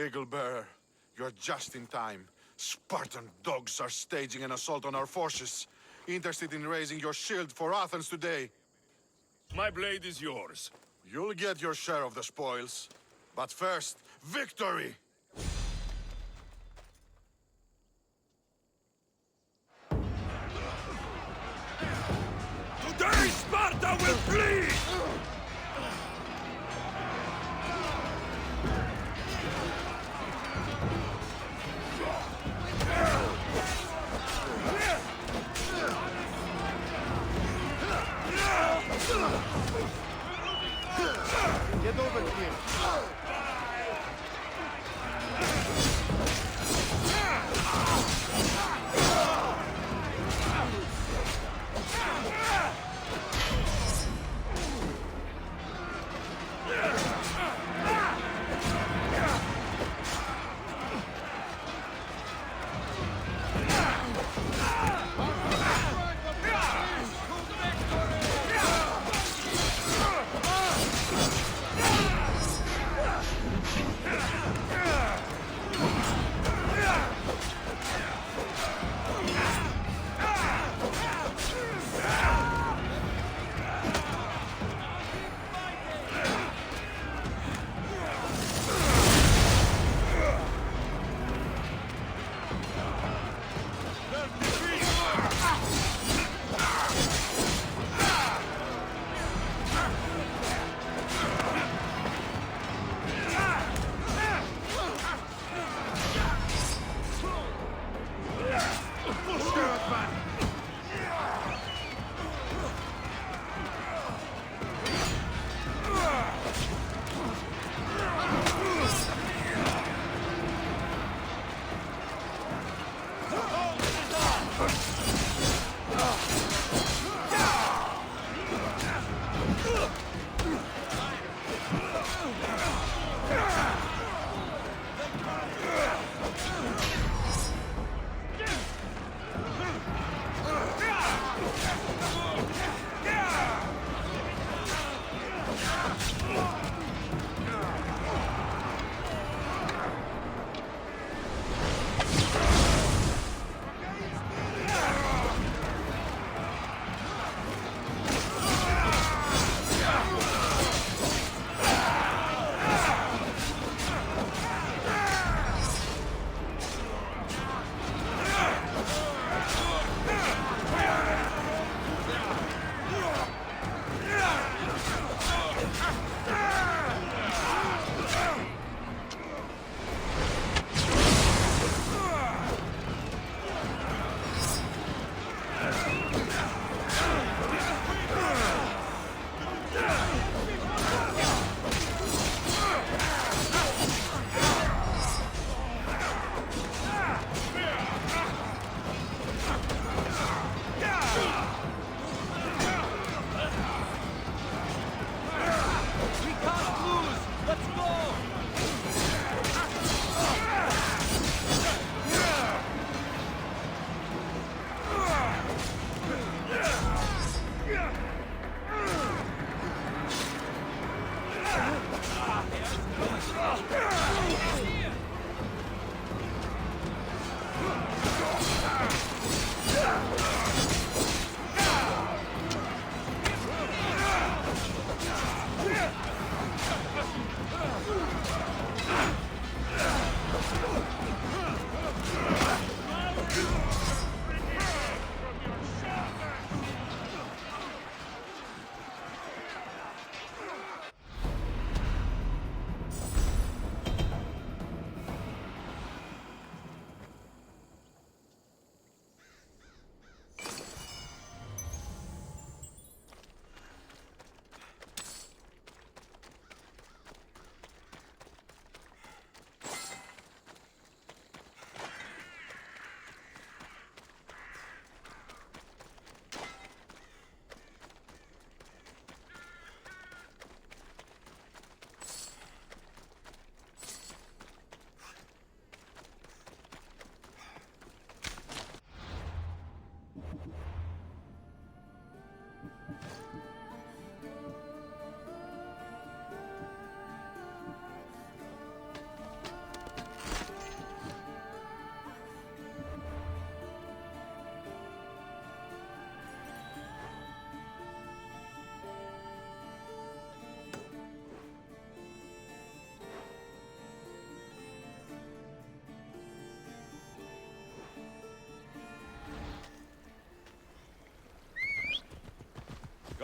Eagle-bearer, you're just in time. Spartan dogs are staging an assault on our forces. Interested in raising your shield for Athens today? My blade is yours. You'll get your share of the spoils. But first, victory! Today Sparta will bleed! Get over here.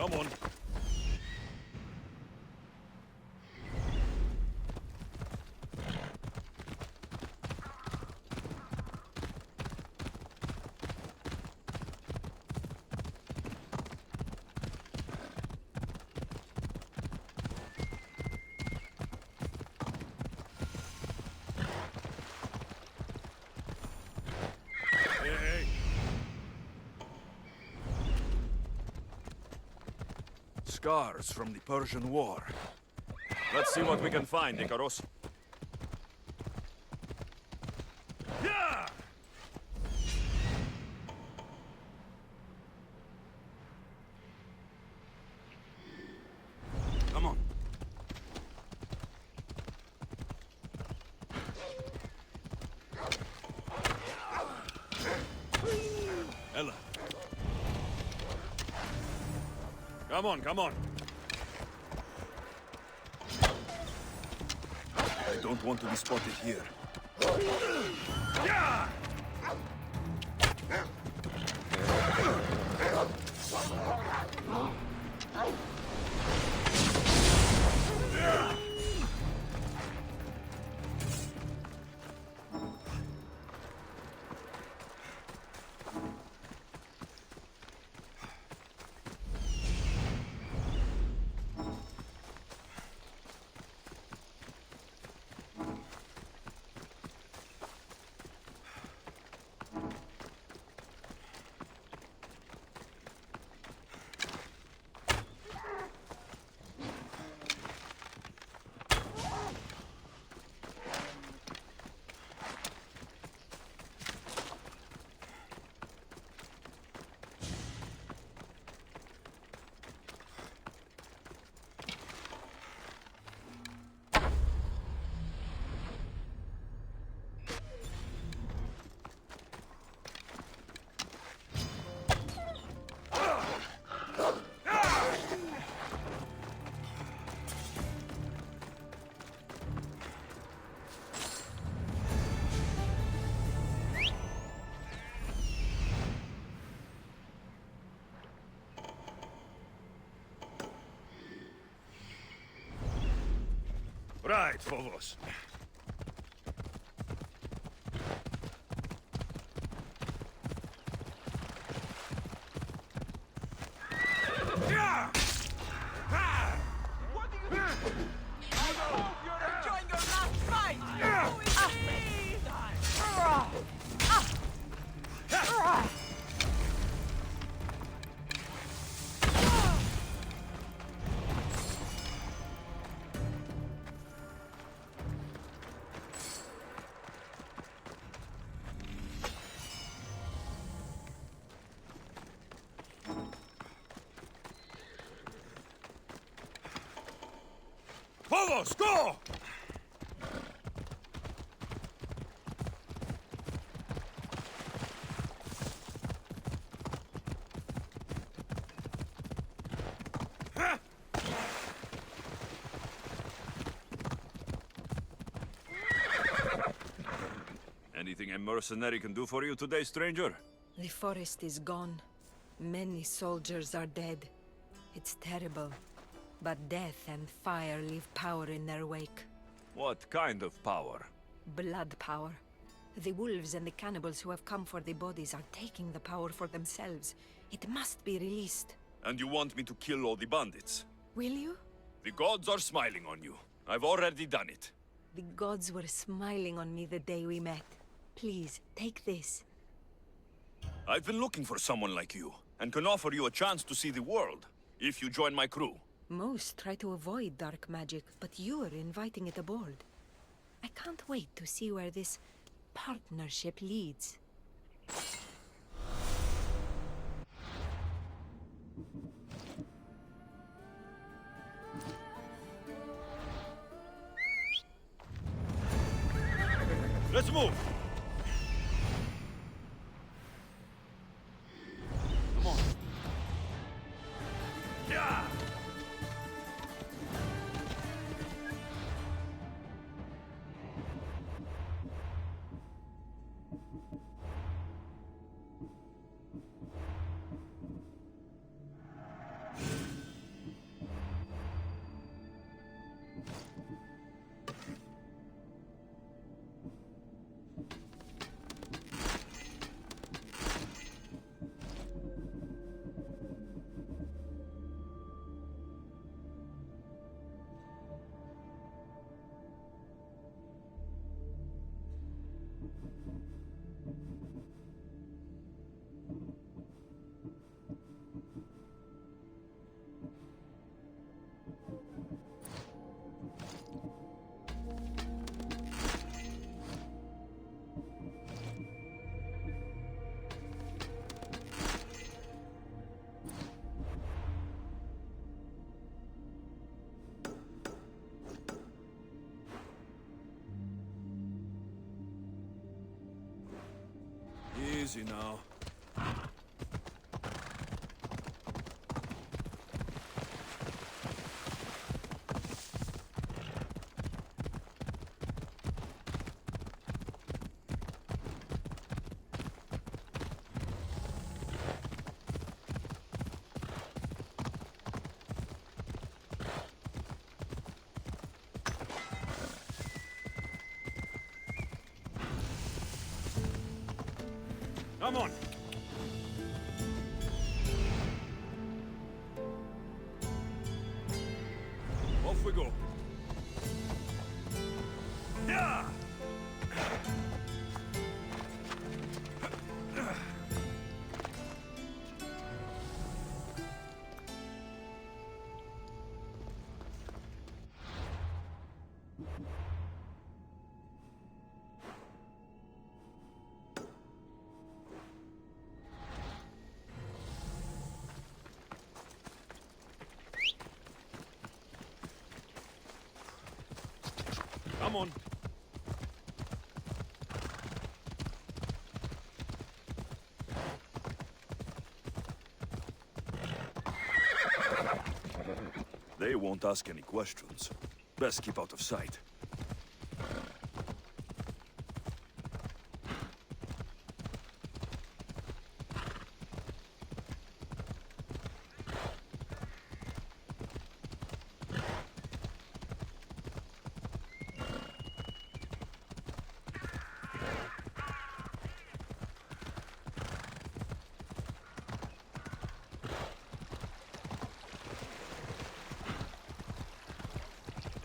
Come on. Hey. Scars from the Persian War. Let's see what we can find, Icaros. Yeah! Come on. Ella. Come on, come on. I don't want to be spotted here. Yeah! Right, Phobos. Phobos, go! Anything a mercenary can do for you today, stranger? The forest is gone. Many soldiers are dead. It's terrible. But death and fire leave power in their wake. What kind of power? Blood power. The wolves and the cannibals who have come for the bodies are taking the power for themselves. It must be released. And you want me to kill all the bandits? Will you? The gods are smiling on you. I've already done it. The gods were smiling on me the day we met. Please, take this. I've been looking for someone like you, and can offer you a chance to see the world, if you join my crew. Most try to avoid dark magic, but you're inviting it aboard. I can't wait to see where this partnership leads. Let's move! Come on. Yeah! Easy now. Come on. Off we go. Yeah! Come on. They won't ask any questions. Best keep out of sight.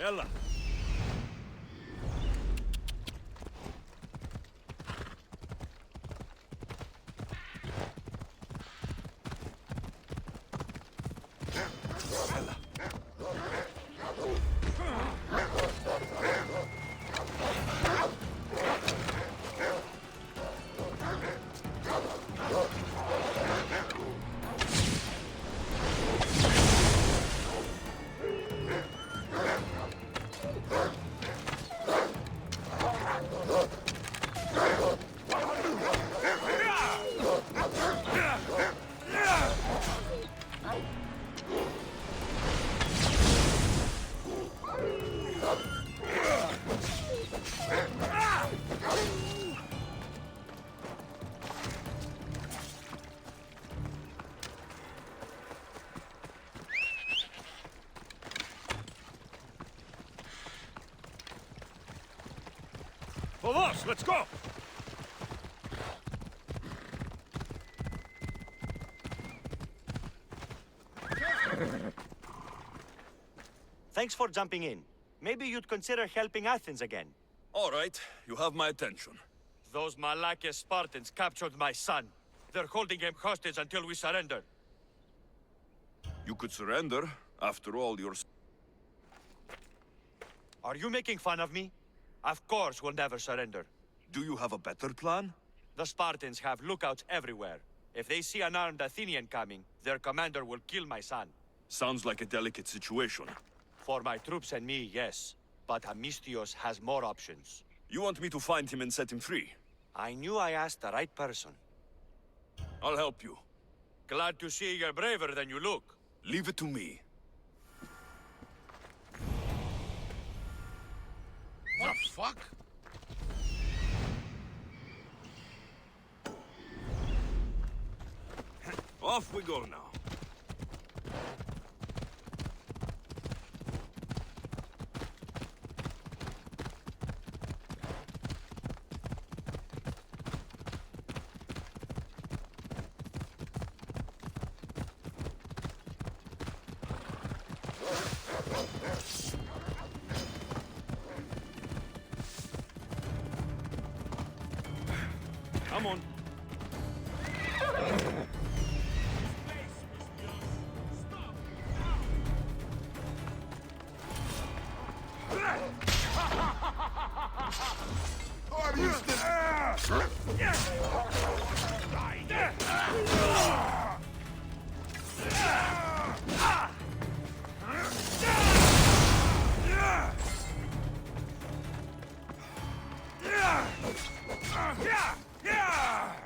Ella. For us, let's go! Thanks for jumping in. Maybe you'd consider helping Athens again. All right, you have my attention. Those Malakias Spartans captured my son. They're holding him hostage until we surrender. You could surrender. After all, you're... Are you making fun of me? Of course we'll never surrender. Do you have a better plan? The Spartans have lookouts everywhere. If they see an armed Athenian coming, their commander will kill my son. Sounds like a delicate situation. For my troops and me, yes. But Amistios has more options. You want me to find him and set him free? I knew I asked the right person. I'll help you. Glad to see you're braver than you look. Leave it to me. The fuck? Off we go now.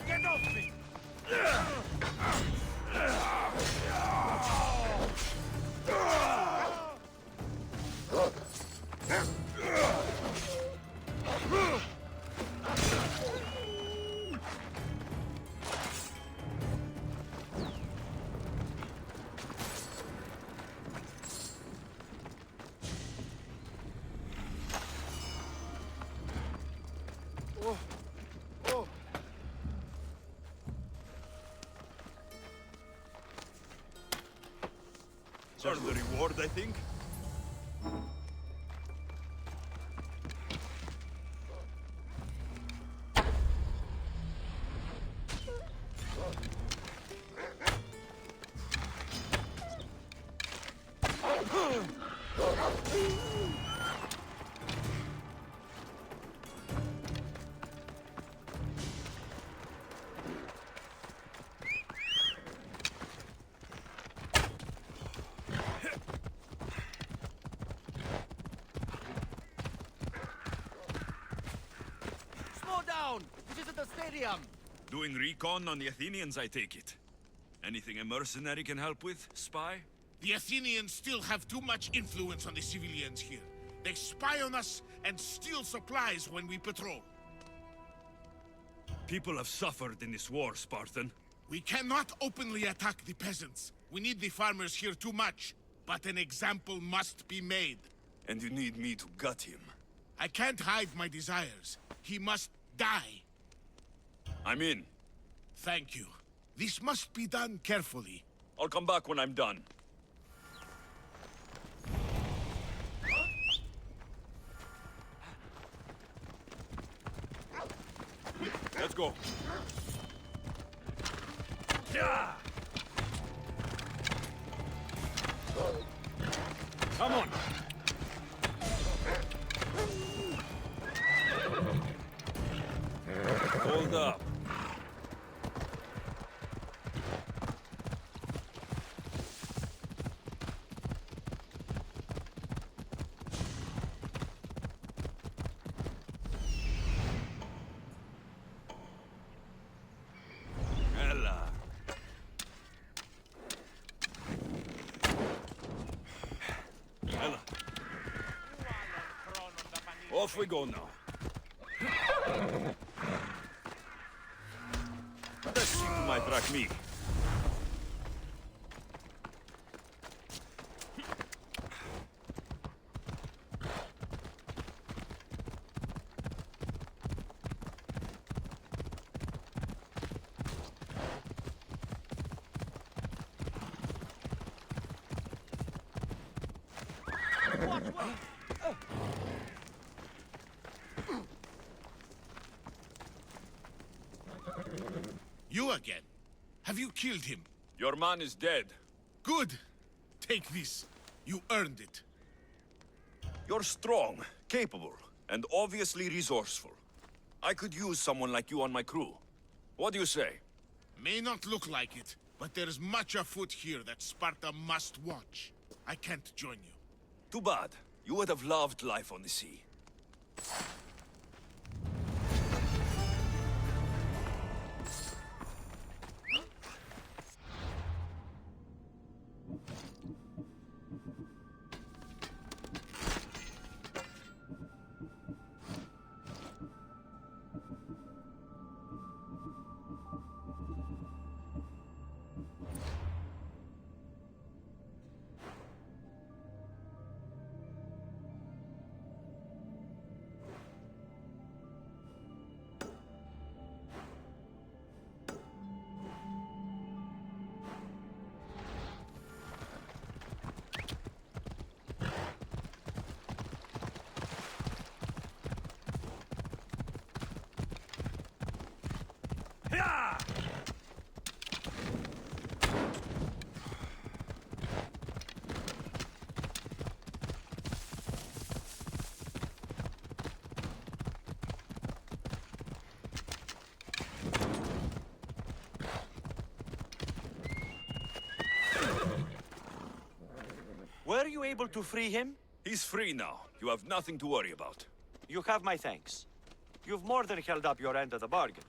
Get off me! Earn the reward, I think. Slow down! This isn't a stadium! Doing recon on the Athenians, I take it. Anything a mercenary can help with, spy? The Athenians still have too much influence on the civilians here. They spy on us and steal supplies when we patrol. People have suffered in this war, Spartan. We cannot openly attack the peasants. We need the farmers here too much. But an example must be made. And you need me to gut him. I can't hide my desires. He must die. I'm in. Thank you. This must be done carefully. I'll come back when I'm done. Let's go. Come on. Hold up. Ella. Ella. Off we go now. Let's see who might track me. You again? Have you killed him? Your man is dead. Good. Take this. You earned it. You're strong, capable, and obviously resourceful. I could use someone like you on my crew. What do you say? May not look like it, but there's much afoot here that Sparta must watch. I can't join you. Too bad. You would have loved life on the sea. you able to free him? He's free now. You have nothing to worry about. You have my thanks. You've more than held up your end of the bargain.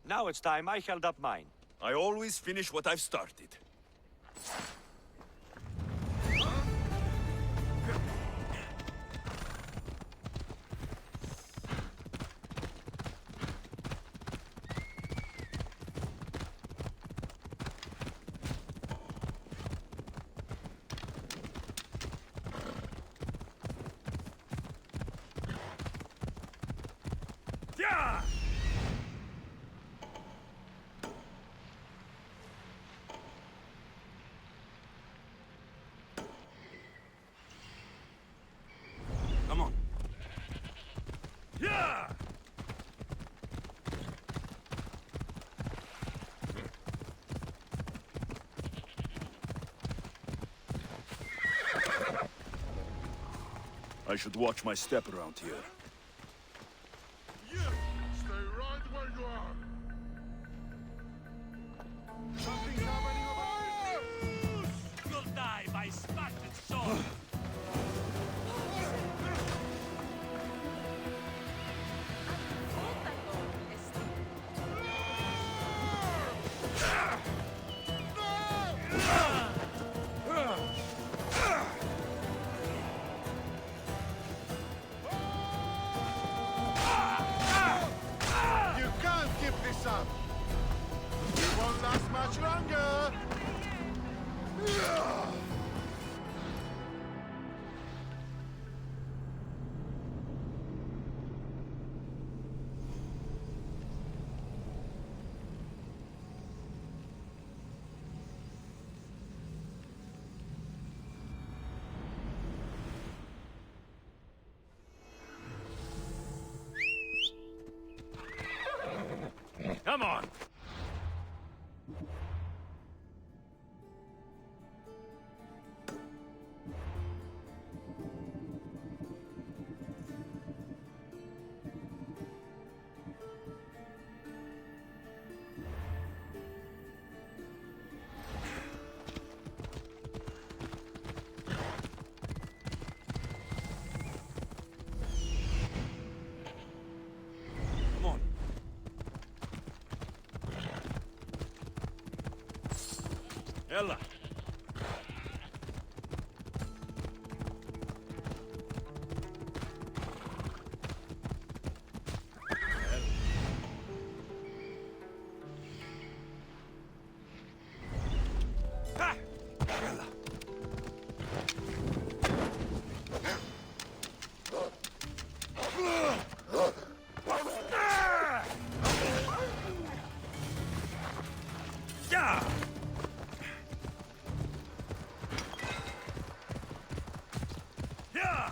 Now it's time I held up mine. I always finish what I've started. Yeah! Come on. Yeah! I should watch my step around here. You stay right where you are. Something's happening over there. You'll die by Spartan sword! You can't keep this up. It won't last much longer. Come on! Come on. Ella. Ha! Ella. Yeah! Yeah!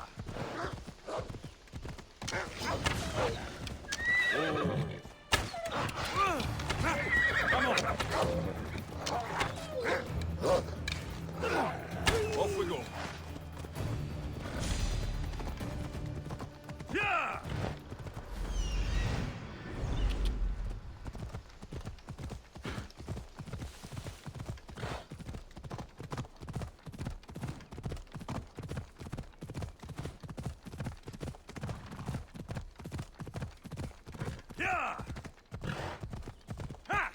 Off we go. Yeah! Yeah! Ha!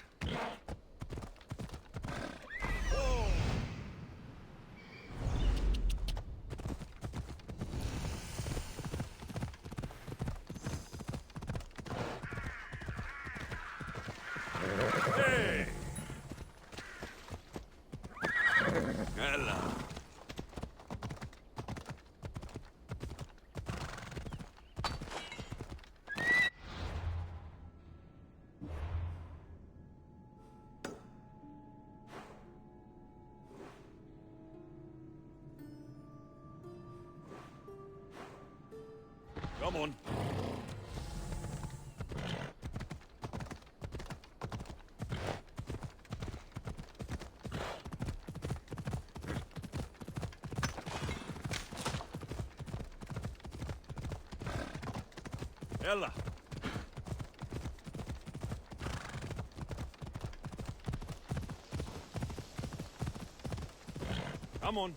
Hey! Ella. Come on. Ella. Come on.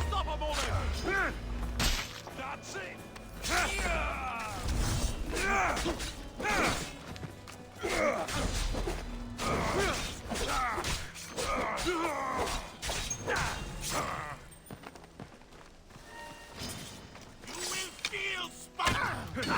Stop a moment! That's it! You will feel Sparta!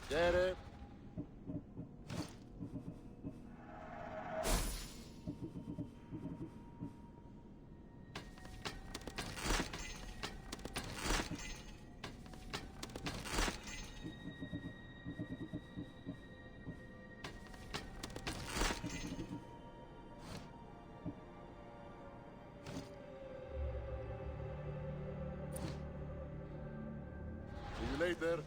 Get it? See you later.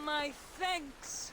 My thanks.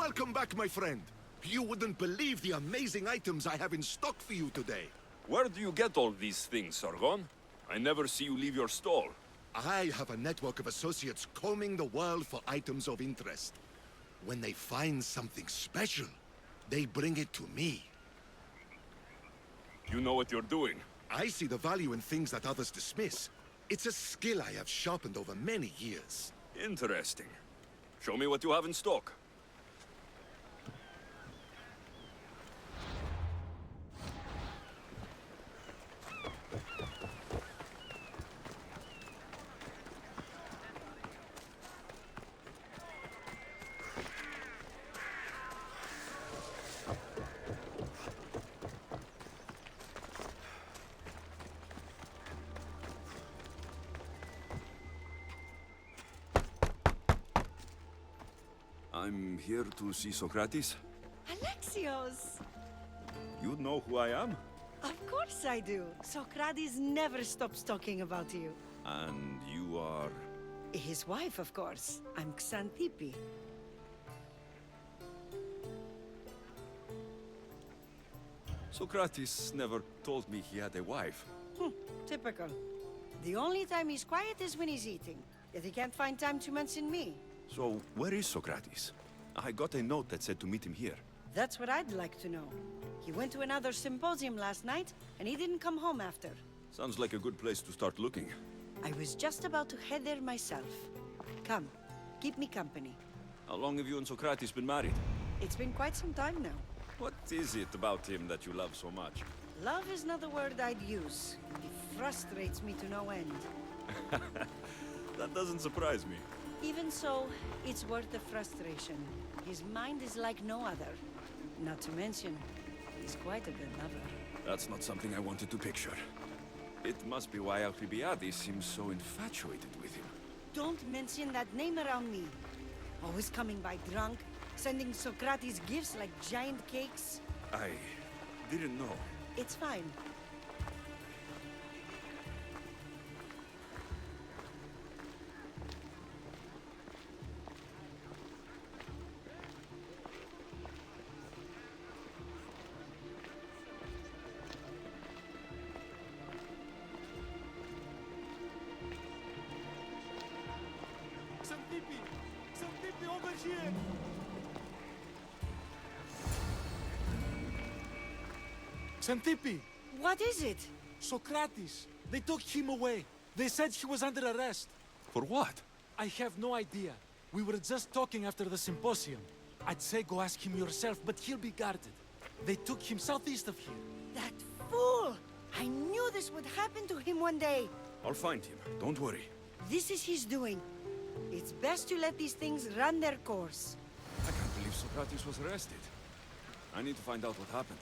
Welcome back, my friend. You wouldn't believe the amazing items I have in stock for you today. Where do you get all these things, Sargon? I never see you leave your stall. I have a network of associates combing the world for items of interest. When they find something special, they bring it to me. You know what you're doing. I see the value in things that others dismiss. It's a skill I have sharpened over many years. Interesting. Show me what you have in stock. I'm here to see Socrates. Alexios! You know who I am? Of course I do. Socrates never stops talking about you. And you are... His wife, of course. I'm Xanthippe. Socrates never told me he had a wife. Typical. The only time he's quiet is when he's eating. Yet he can't find time to mention me. So, where is Socrates? I got a note that said to meet him here. That's what I'd like to know. He went to another symposium last night, and he didn't come home after. Sounds like a good place to start looking. I was just about to head there myself. Come, keep me company. How long have you and Socrates been married? It's been quite some time now. What is it about him that you love so much? Love is not the word I'd use. He frustrates me to no end. That doesn't surprise me. Even so, it's worth the frustration. His mind is like no other. Not to mention, he's quite a good lover. That's not something I wanted to picture. It must be why Alcibiades seems so infatuated with him. Don't mention that name around me. Always coming by drunk, sending Socrates gifts like giant cakes. I didn't know. It's fine. Xanthippe, over here! Xanthippe! What is it? Socrates! They took him away. They said he was under arrest. For what? I have no idea. We were just talking after the symposium. I'd say go ask him yourself, but he'll be guarded. They took him southeast of here. That fool! I knew this would happen to him one day. I'll find him. Don't worry. This is his doing. It's best to let these things run their course. I can't believe Socrates was arrested. I need to find out what happened.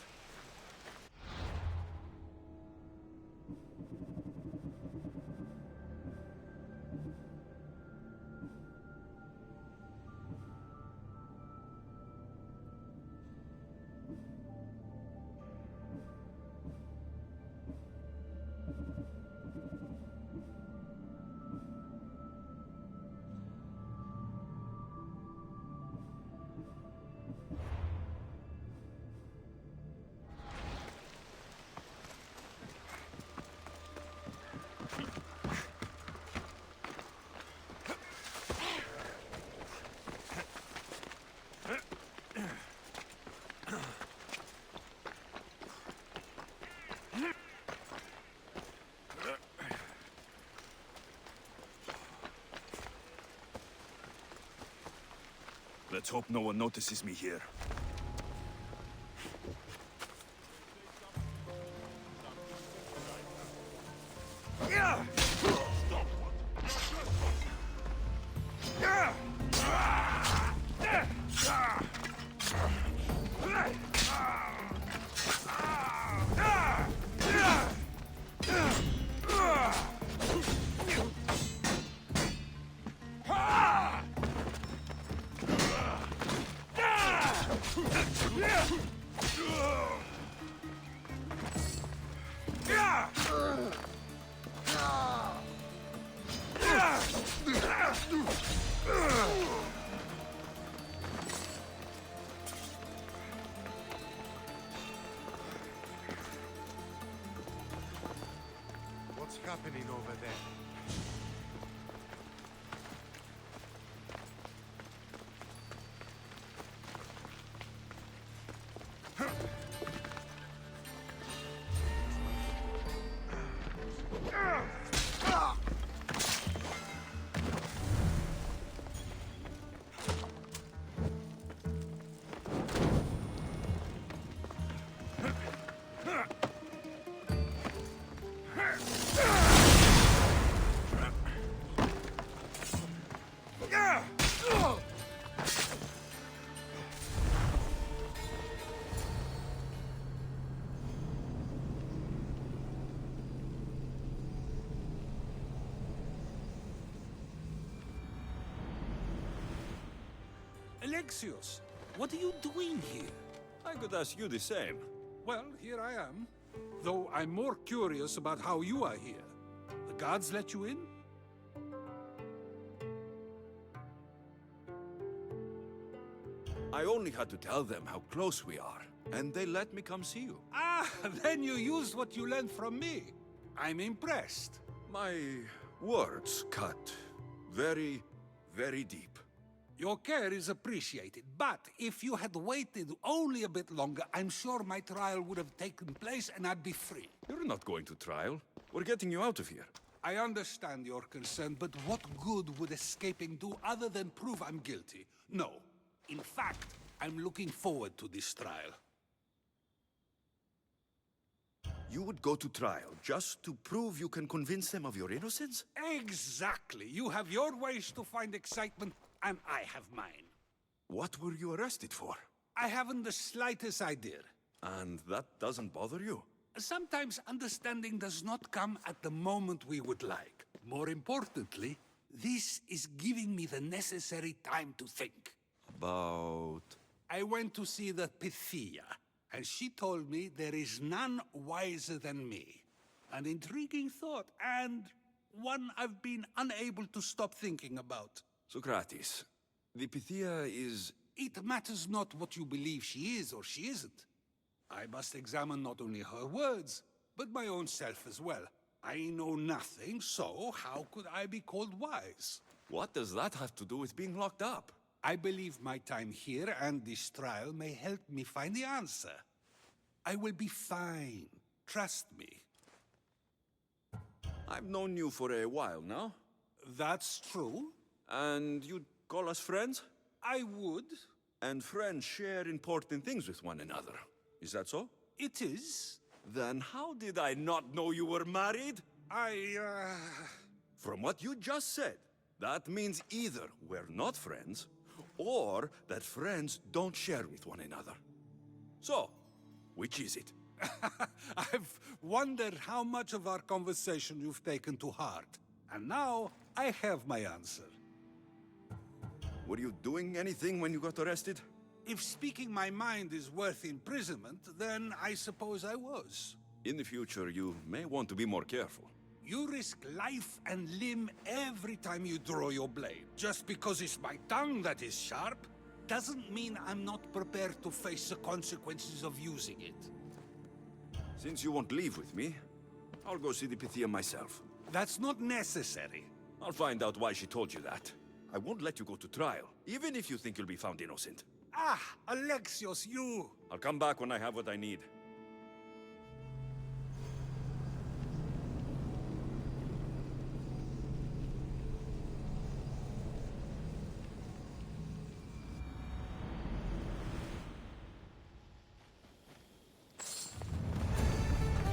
Let's hope no one notices me here. happening over there? Alexios, what are you doing here? I could ask you the same. Well, here I am. Though I'm more curious about how you are here. The guards let you in? I only had to tell them how close we are, and they let me come see you. Ah, then you used what you learned from me. I'm impressed. My words cut very, very deep. Your care is appreciated, but if you had waited only a bit longer, I'm sure my trial would have taken place and I'd be free. You're not going to trial. We're getting you out of here. I understand your concern, but what good would escaping do other than prove I'm guilty? No. In fact, I'm looking forward to this trial. You would go to trial just to prove you can convince them of your innocence? Exactly. You have your ways to find excitement, and I have mine. What were you arrested for? I haven't the slightest idea. And that doesn't bother you? Sometimes understanding does not come at the moment we would like. More importantly, this is giving me the necessary time to think. About... I went to see the Pythia, and she told me there is none wiser than me. An intriguing thought, and one I've been unable to stop thinking about. Socrates, the Pythia is... It matters not what you believe she is or she isn't. I must examine not only her words, but my own self as well. I know nothing, so how could I be called wise? What does that have to do with being locked up? I believe my time here and this trial may help me find the answer. I will be fine. Trust me. I've known you for a while now. That's true. And you'd call us friends? I would. And friends share important things with one another. Is that so? It is. Then how did I not know you were married? From what you just said, that means either we're not friends, or that friends don't share with one another. So, which is it? I've wondered how much of our conversation you've taken to heart. And now, I have my answer. Were you doing anything when you got arrested? If speaking my mind is worth imprisonment, then I suppose I was. In the future, you may want to be more careful. You risk life and limb every time you draw your blade. Just because it's my tongue that is sharp, doesn't mean I'm not prepared to face the consequences of using it. Since you won't leave with me, I'll go see the Pythia myself. That's not necessary. I'll find out why she told you that. I won't let you go to trial, even if you think you'll be found innocent. Ah, Alexios, you... I'll come back when I have what I need.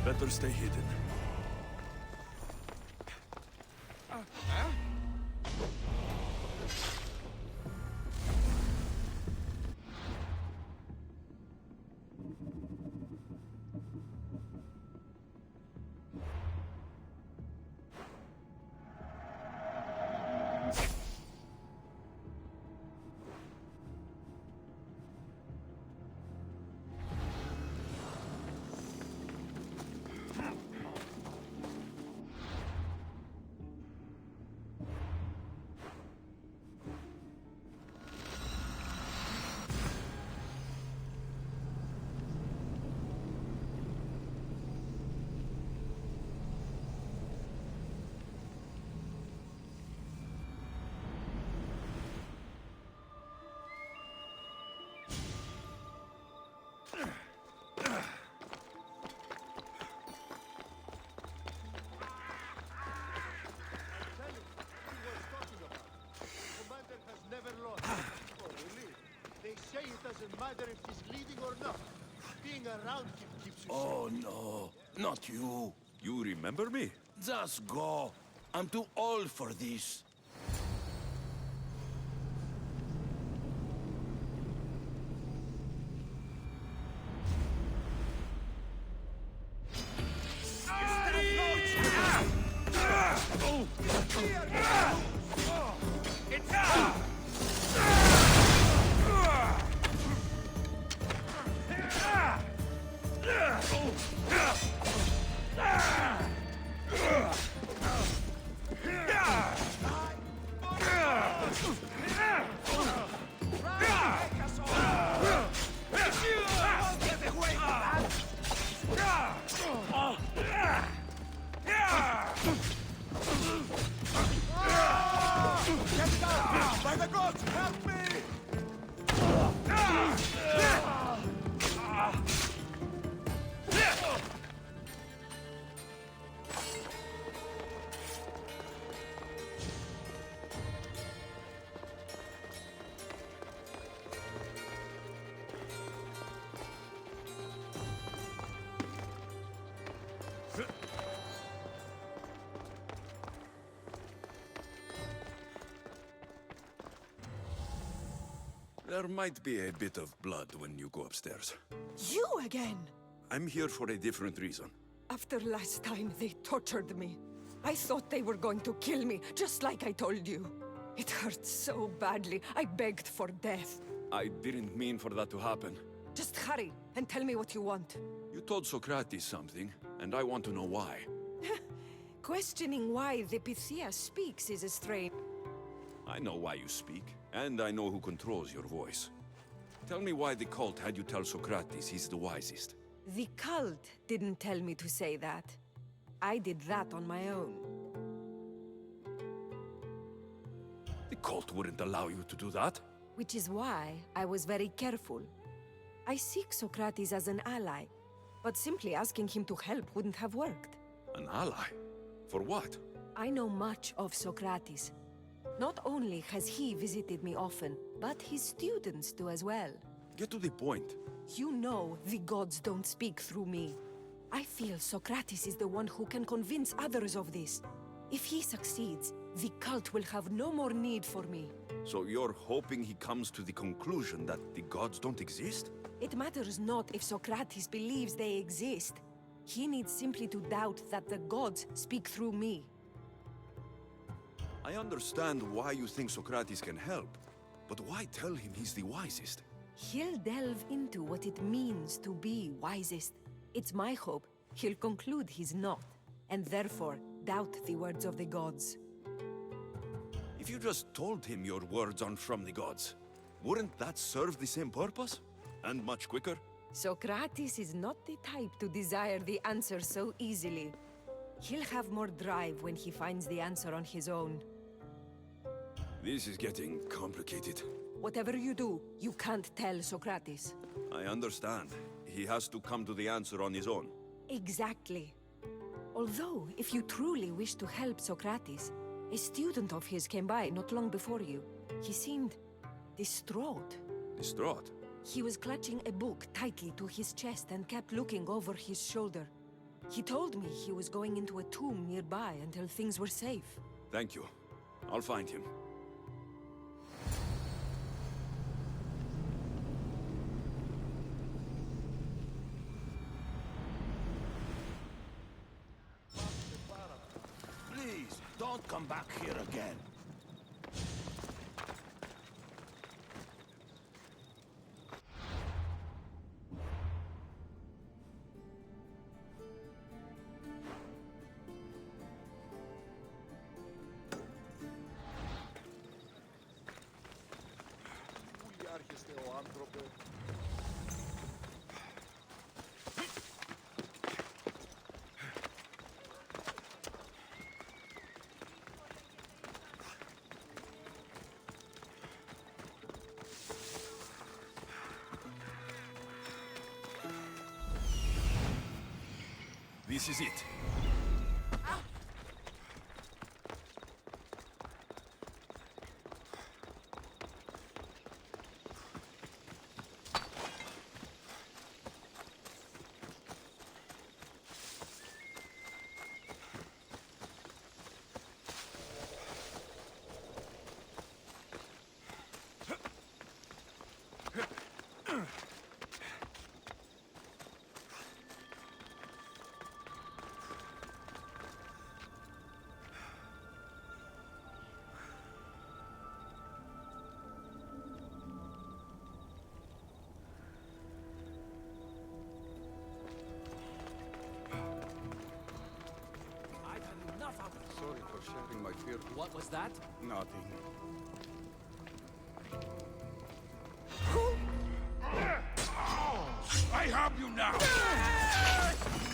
Better stay hidden. say it doesn't matter if he's bleeding or not. Being around him keeps you Oh no, not you. You remember me? Just go. I'm too old for this. By the gods, help me! There might be a bit of blood when you go upstairs. You again! I'm here for a different reason. After last time, they tortured me. I thought they were going to kill me, just like I told you. It hurt so badly, I begged for death. I didn't mean for that to happen. Just hurry, and tell me what you want. You told Socrates something, and I want to know why. Questioning why the Pythia speaks is a strange... I know why you speak, and I know who controls your voice. Tell me why the cult had you tell Socrates he's the wisest. The cult didn't tell me to say that. I did that on my own. The cult wouldn't allow you to do that. Which is why I was very careful. I seek Socrates as an ally, but simply asking him to help wouldn't have worked. An ally? For what? I know much of Socrates. Not only has he visited me often, but his students do as well. Get to the point. You know the gods don't speak through me. I feel Socrates is the one who can convince others of this. If he succeeds, the cult will have no more need for me. So you're hoping he comes to the conclusion that the gods don't exist? It matters not if Socrates believes they exist. He needs simply to doubt that the gods speak through me. I understand why you think Socrates can help, but why tell him he's the wisest? He'll delve into what it means to be wisest. It's my hope he'll conclude he's not, and therefore doubt the words of the gods. If you just told him your words aren't from the gods, wouldn't that serve the same purpose? And much quicker? Socrates is not the type to desire the answer so easily. He'll have more drive when he finds the answer on his own. This is getting complicated. Whatever you do, you can't tell Socrates. I understand. He has to come to the answer on his own. Exactly. Although, if you truly wish to help Socrates, a student of his came by not long before you. He seemed distraught. Distraught? He was clutching a book tightly to his chest and kept looking over his shoulder. He told me he was going into a tomb nearby until things were safe. Thank you. I'll find him. Please, don't come back here again. This is it. What was that? Nothing. I have you now!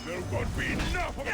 There won't be enough of you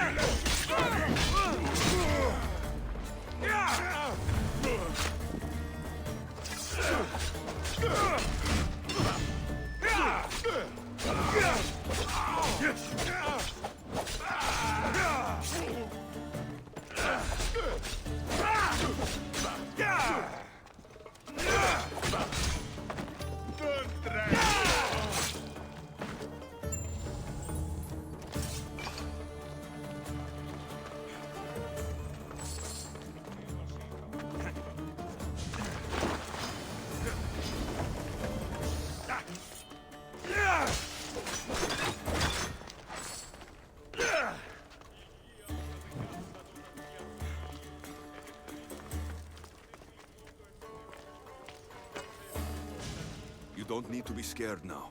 You don't need to be scared now.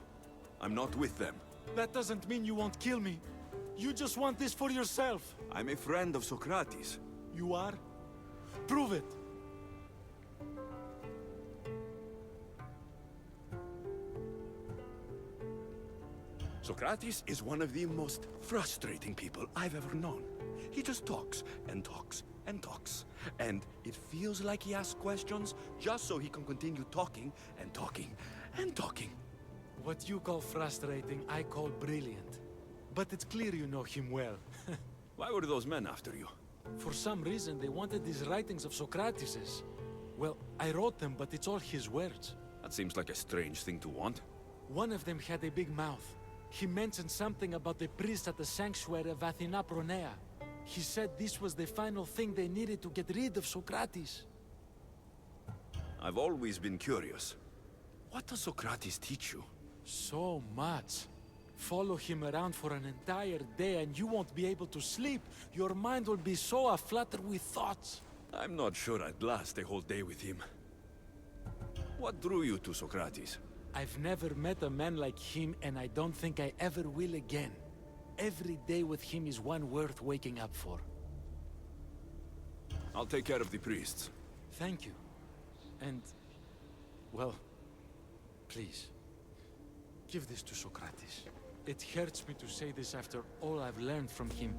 I'm not with them. That doesn't mean you won't kill me. You just want this for yourself. I'm a friend of Socrates. You are? Prove it. Socrates is one of the most frustrating people I've ever known. He just talks and talks and talks. And it feels like he asks questions just so he can continue talking and talking and talking. What you call frustrating, I call brilliant. But it's clear you know him well. Why were those men after you? For some reason, they wanted these writings of Socrates's. Well, I wrote them, but it's all his words. That seems like a strange thing to want. One of them had a big mouth. He mentioned something about the priest at the sanctuary of Athena Pronea. He said this was the final thing they needed to get rid of Socrates. I've always been curious. What does Socrates teach you? So much. Follow him around for an entire day and you won't be able to sleep. Your mind will be so aflutter with thoughts. I'm not sure I'd last a whole day with him. What drew you to Socrates? I've never met a man like him, and I don't think I ever will again. Every day with him is one worth waking up for. I'll take care of the priests. Thank you. And, well, please, give this to Socrates. It hurts me to say this after all I've learned from him,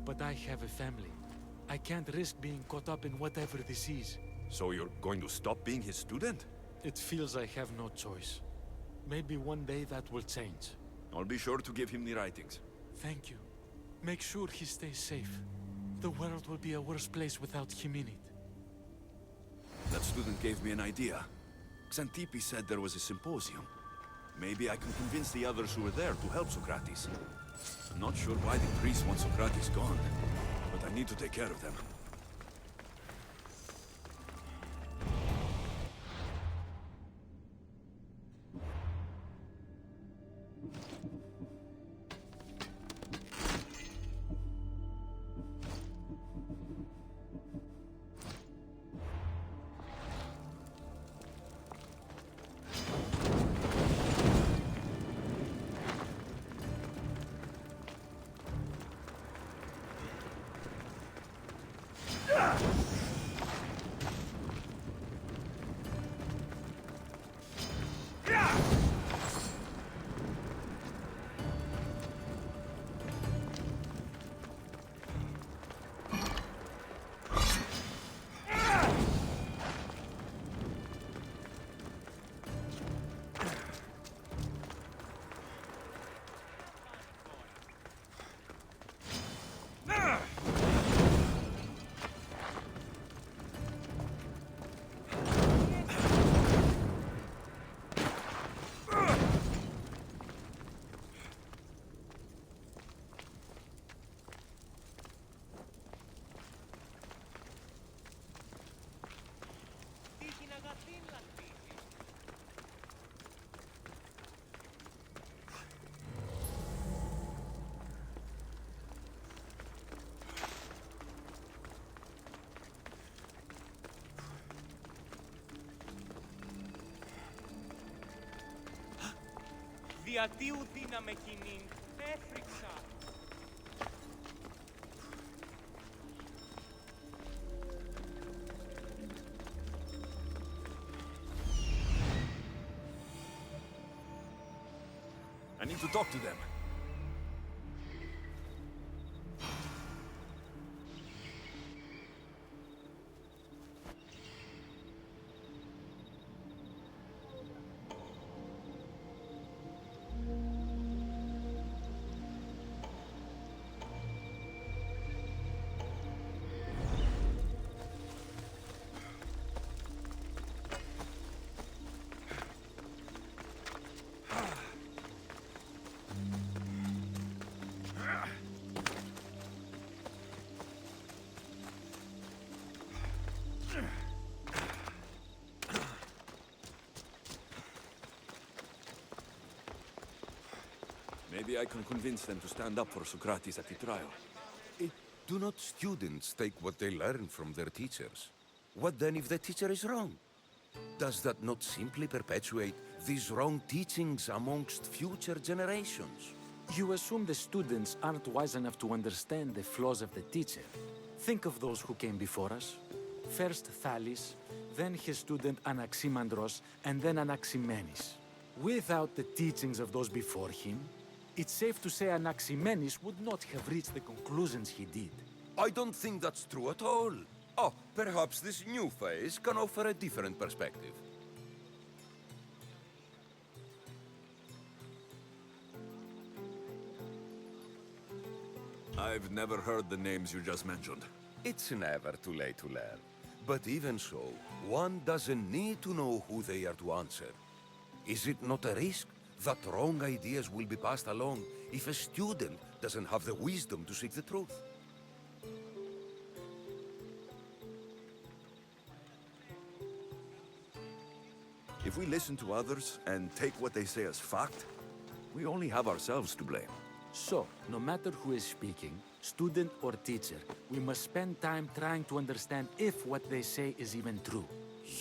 but I have a family. I can't risk being caught up in whatever this is. So you're going to stop being his student? It feels I have no choice. Maybe one day that will change. I'll be sure to give him the writings. Thank you. Make sure he stays safe. The world will be a worse place without him in it. That student gave me an idea. Xantippe said there was a symposium. Maybe I can convince the others who were there to help Socrates. I'm not sure why the priests want Socrates gone, but I need to take care of them. Διατίου δύναμε κοινήν, έφρυξα. I need to talk to them. Maybe I can convince them to stand up for Socrates at the trial. Do not students take what they learn from their teachers? What then if the teacher is wrong? Does that not simply perpetuate these wrong teachings amongst future generations? You assume the students aren't wise enough to understand the flaws of the teacher. Think of those who came before us. First Thales, then his student Anaximandros, and then Anaximenes. Without the teachings of those before him, it's safe to say Anaximenes would not have reached the conclusions he did. I don't think that's true at all. Oh, perhaps this new phase can offer a different perspective. I've never heard the names you just mentioned. It's never too late to learn. But even so, one doesn't need to know who they are to answer. Is it not a risk that wrong ideas will be passed along if a student doesn't have the wisdom to seek the truth? If we listen to others and take what they say as fact, we only have ourselves to blame. So, no matter who is speaking, student or teacher, we must spend time trying to understand if what they say is even true.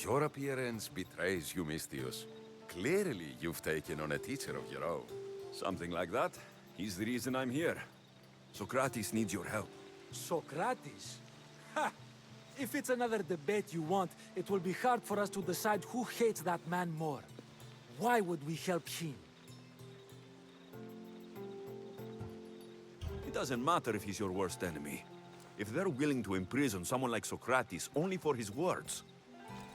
Your appearance betrays you, Mystius. Clearly, you've taken on a teacher of your own. Something like that. He's the reason I'm here. Socrates needs your help. Socrates? Ha! If it's another debate you want, it will be hard for us to decide who hates that man more. Why would we help him? It doesn't matter if he's your worst enemy. If they're willing to imprison someone like Socrates only for his words,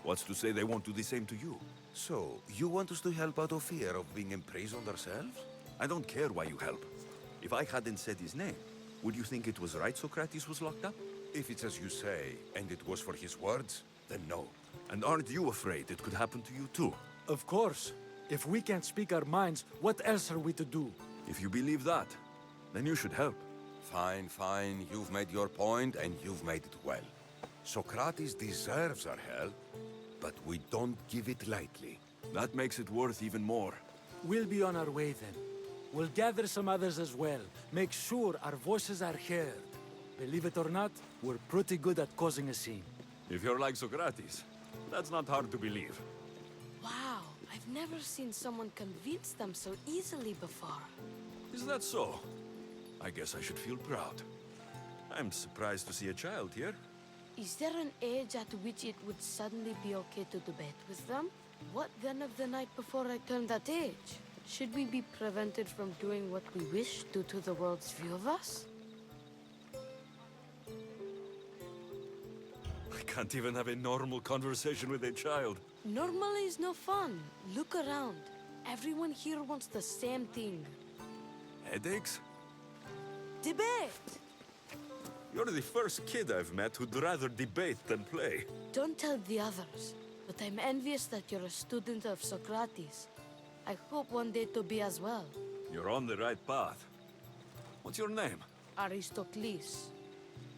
what's to say they won't do the same to you? So, you want us to help out of fear of being imprisoned ourselves? I don't care why you help. If I hadn't said his name, would you think it was right Socrates was locked up? If it's as you say, and it was for his words, then no. And aren't you afraid it could happen to you too? Of course. If we can't speak our minds, what else are we to do? If you believe that, then you should help. Fine, fine. You've made your point, and you've made it well. Socrates deserves our help, but we don't give it lightly. That makes it worth even more. We'll be on our way then. We'll gather some others as well. Make sure our voices are heard. Believe it or not, we're pretty good at causing a scene. If you're like Socrates, that's not hard to believe. Wow, I've never seen someone convince them so easily before. Is that so? I guess I should feel proud. I'm surprised to see a child here. Is there an age at which it would suddenly be okay to debate with them? What then of the night before I turned that age? Should we be prevented from doing what we wish due to the world's view of us? I can't even have a normal conversation with a child. Normal is no fun. Look around. Everyone here wants the same thing. Headaches? Debate! You're the first kid I've met who'd rather debate than play. Don't tell the others, but I'm envious that you're a student of Socrates. I hope one day to be as well. You're on the right path. What's your name? Aristocles.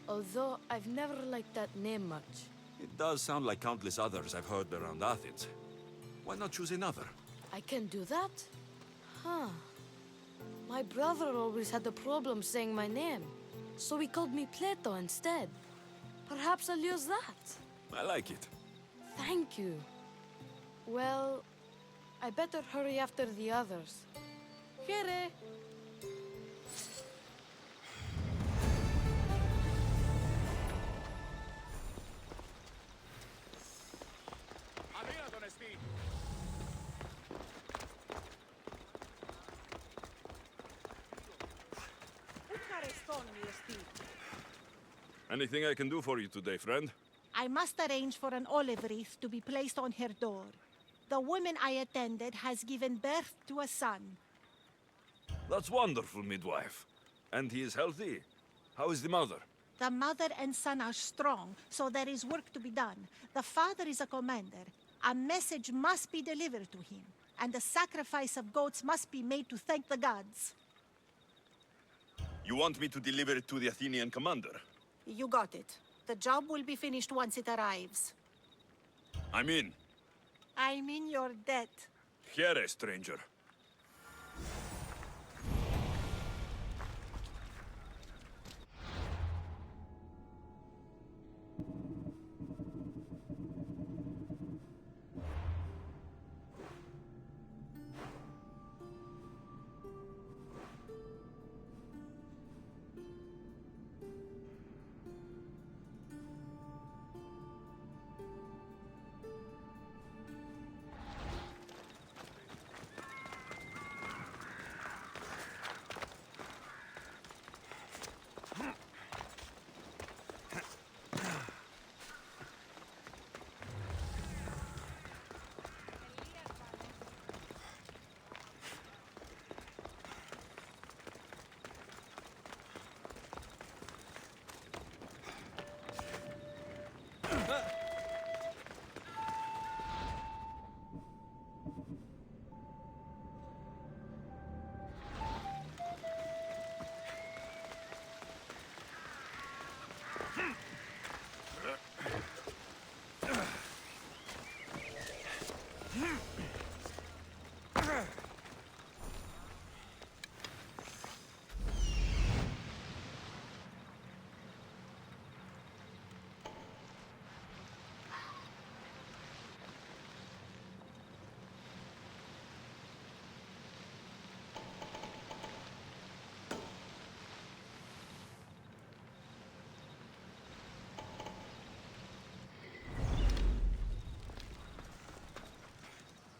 Although I've never liked that name much. It does sound like countless others I've heard around Athens. Why not choose another? I can do that? Huh. My brother always had a problem saying my name, so he called me Plato instead. Perhaps I'll use that. I like it. Thank you. Well, I better hurry after the others. Here. Anything I can do for you today, friend? I must arrange for an olive wreath to be placed on her door. The woman I attended has given birth to a son. That's wonderful, midwife. And he is healthy. How is the mother? The mother and son are strong, so there is work to be done. The father is a commander. A message must be delivered to him, and a sacrifice of goats must be made to thank the gods. You want me to deliver it to the Athenian commander? You got it. The job will be finished once it arrives. I'm in. I'm in your debt. Here, stranger.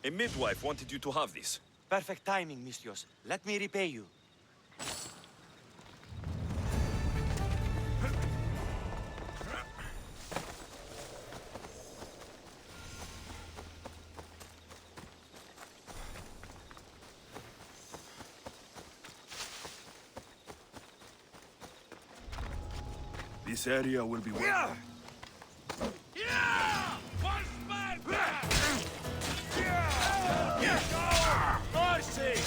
A midwife wanted you to have this. Perfect timing, Mistios. Let me repay you. This area will be well. Odyssey!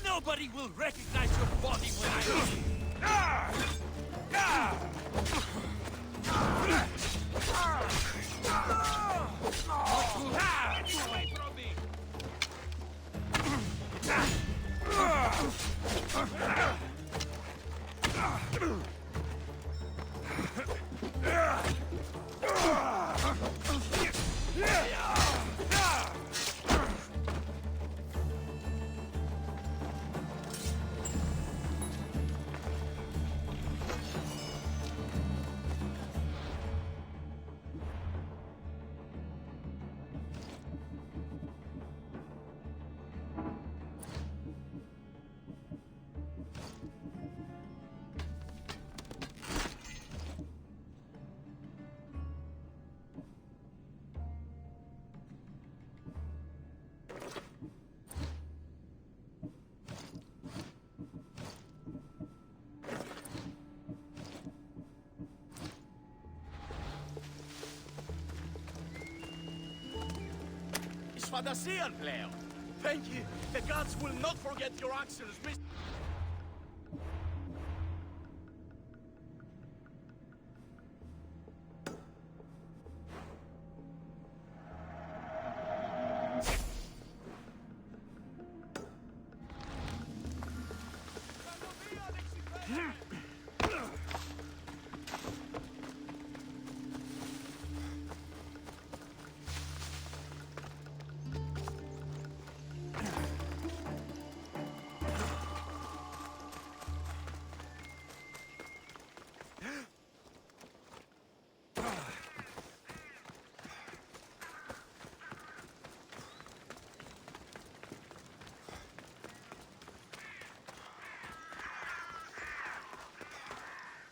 Nobody will recognize your body when I leave. Get away from me! Spadacian, Leo. Thank you. The gods will not forget your actions, Miss...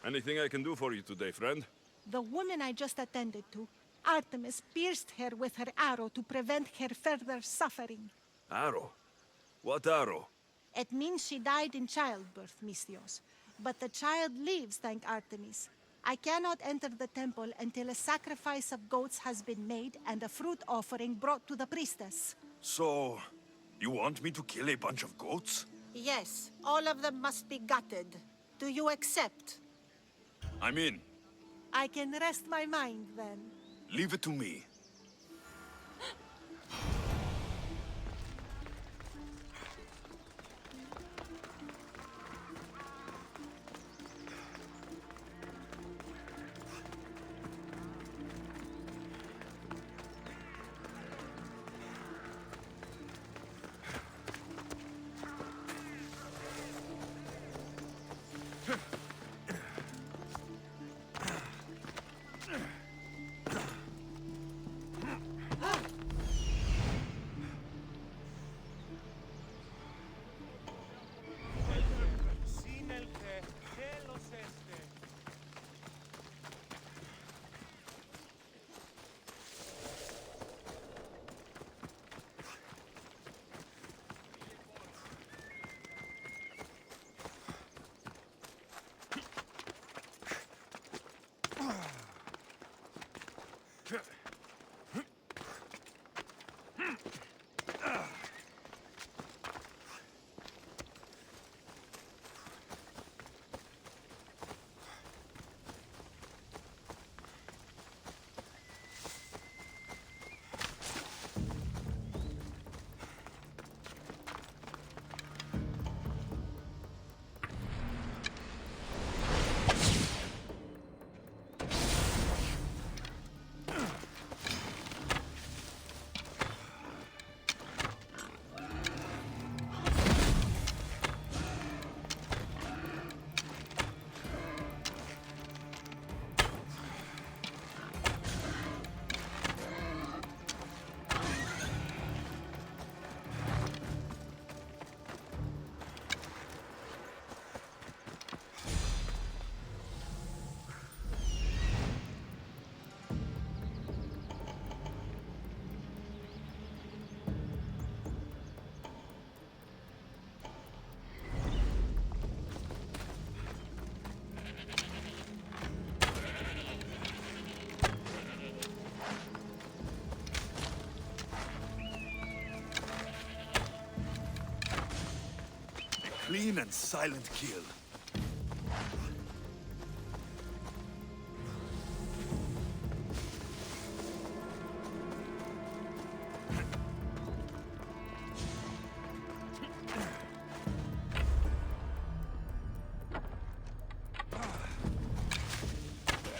Anything I can do for you today, friend? The woman I just attended to, Artemis pierced her with her arrow to prevent her further suffering. Arrow? What arrow? It means she died in childbirth, Misthios. But the child lives, thank Artemis. I cannot enter the temple until a sacrifice of goats has been made and a fruit offering brought to the priestess. So, you want me to kill a bunch of goats? Yes, all of them must be gutted. Do you accept? I'm in. I can rest my mind then. Leave it to me. Clean and silent kill.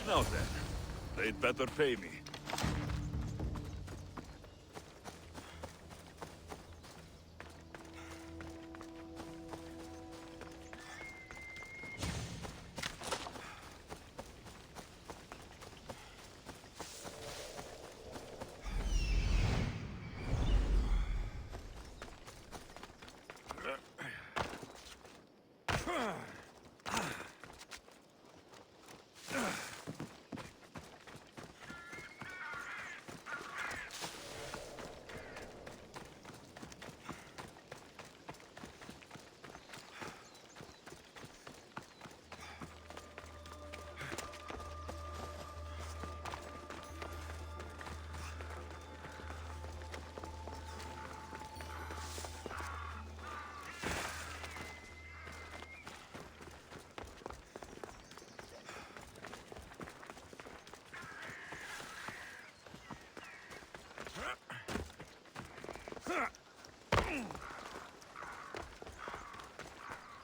Now then, they'd better pay me.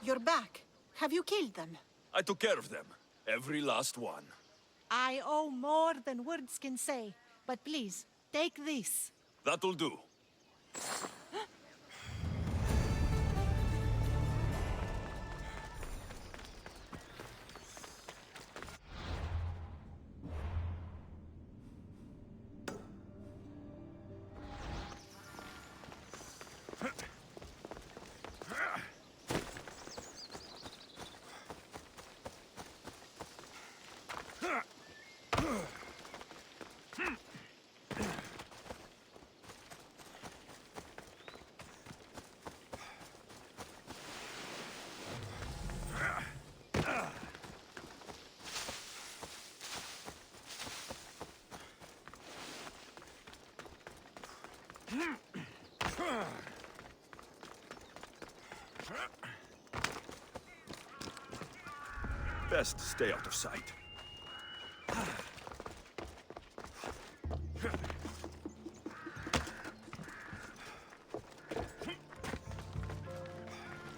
you're back. Have you killed them? I took care of them. Every last one. I owe more than words can say. But please, take this. That'll do. Best stay out of sight.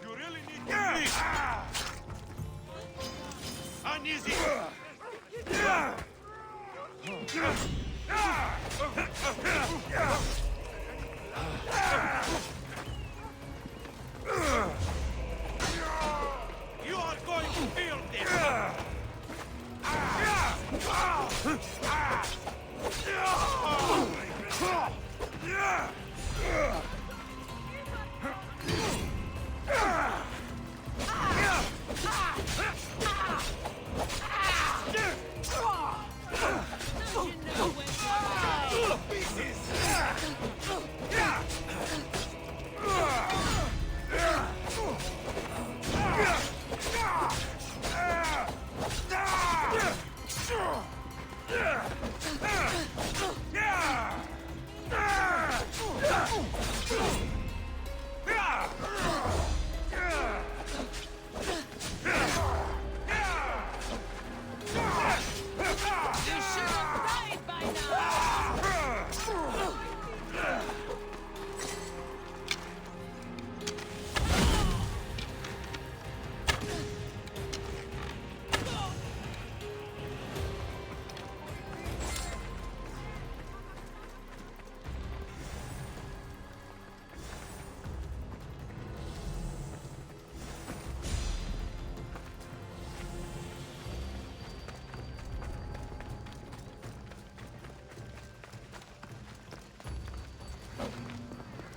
You really need me. Uneasy. You are going to feel this.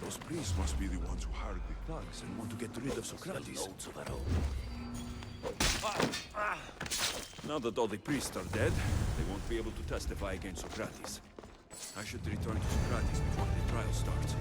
Those priests must be the ones who hired the thugs and want to get rid of Socrates. Now that all the priests are dead, they won't be able to testify against Socrates. I should return to Socrates before the trial starts.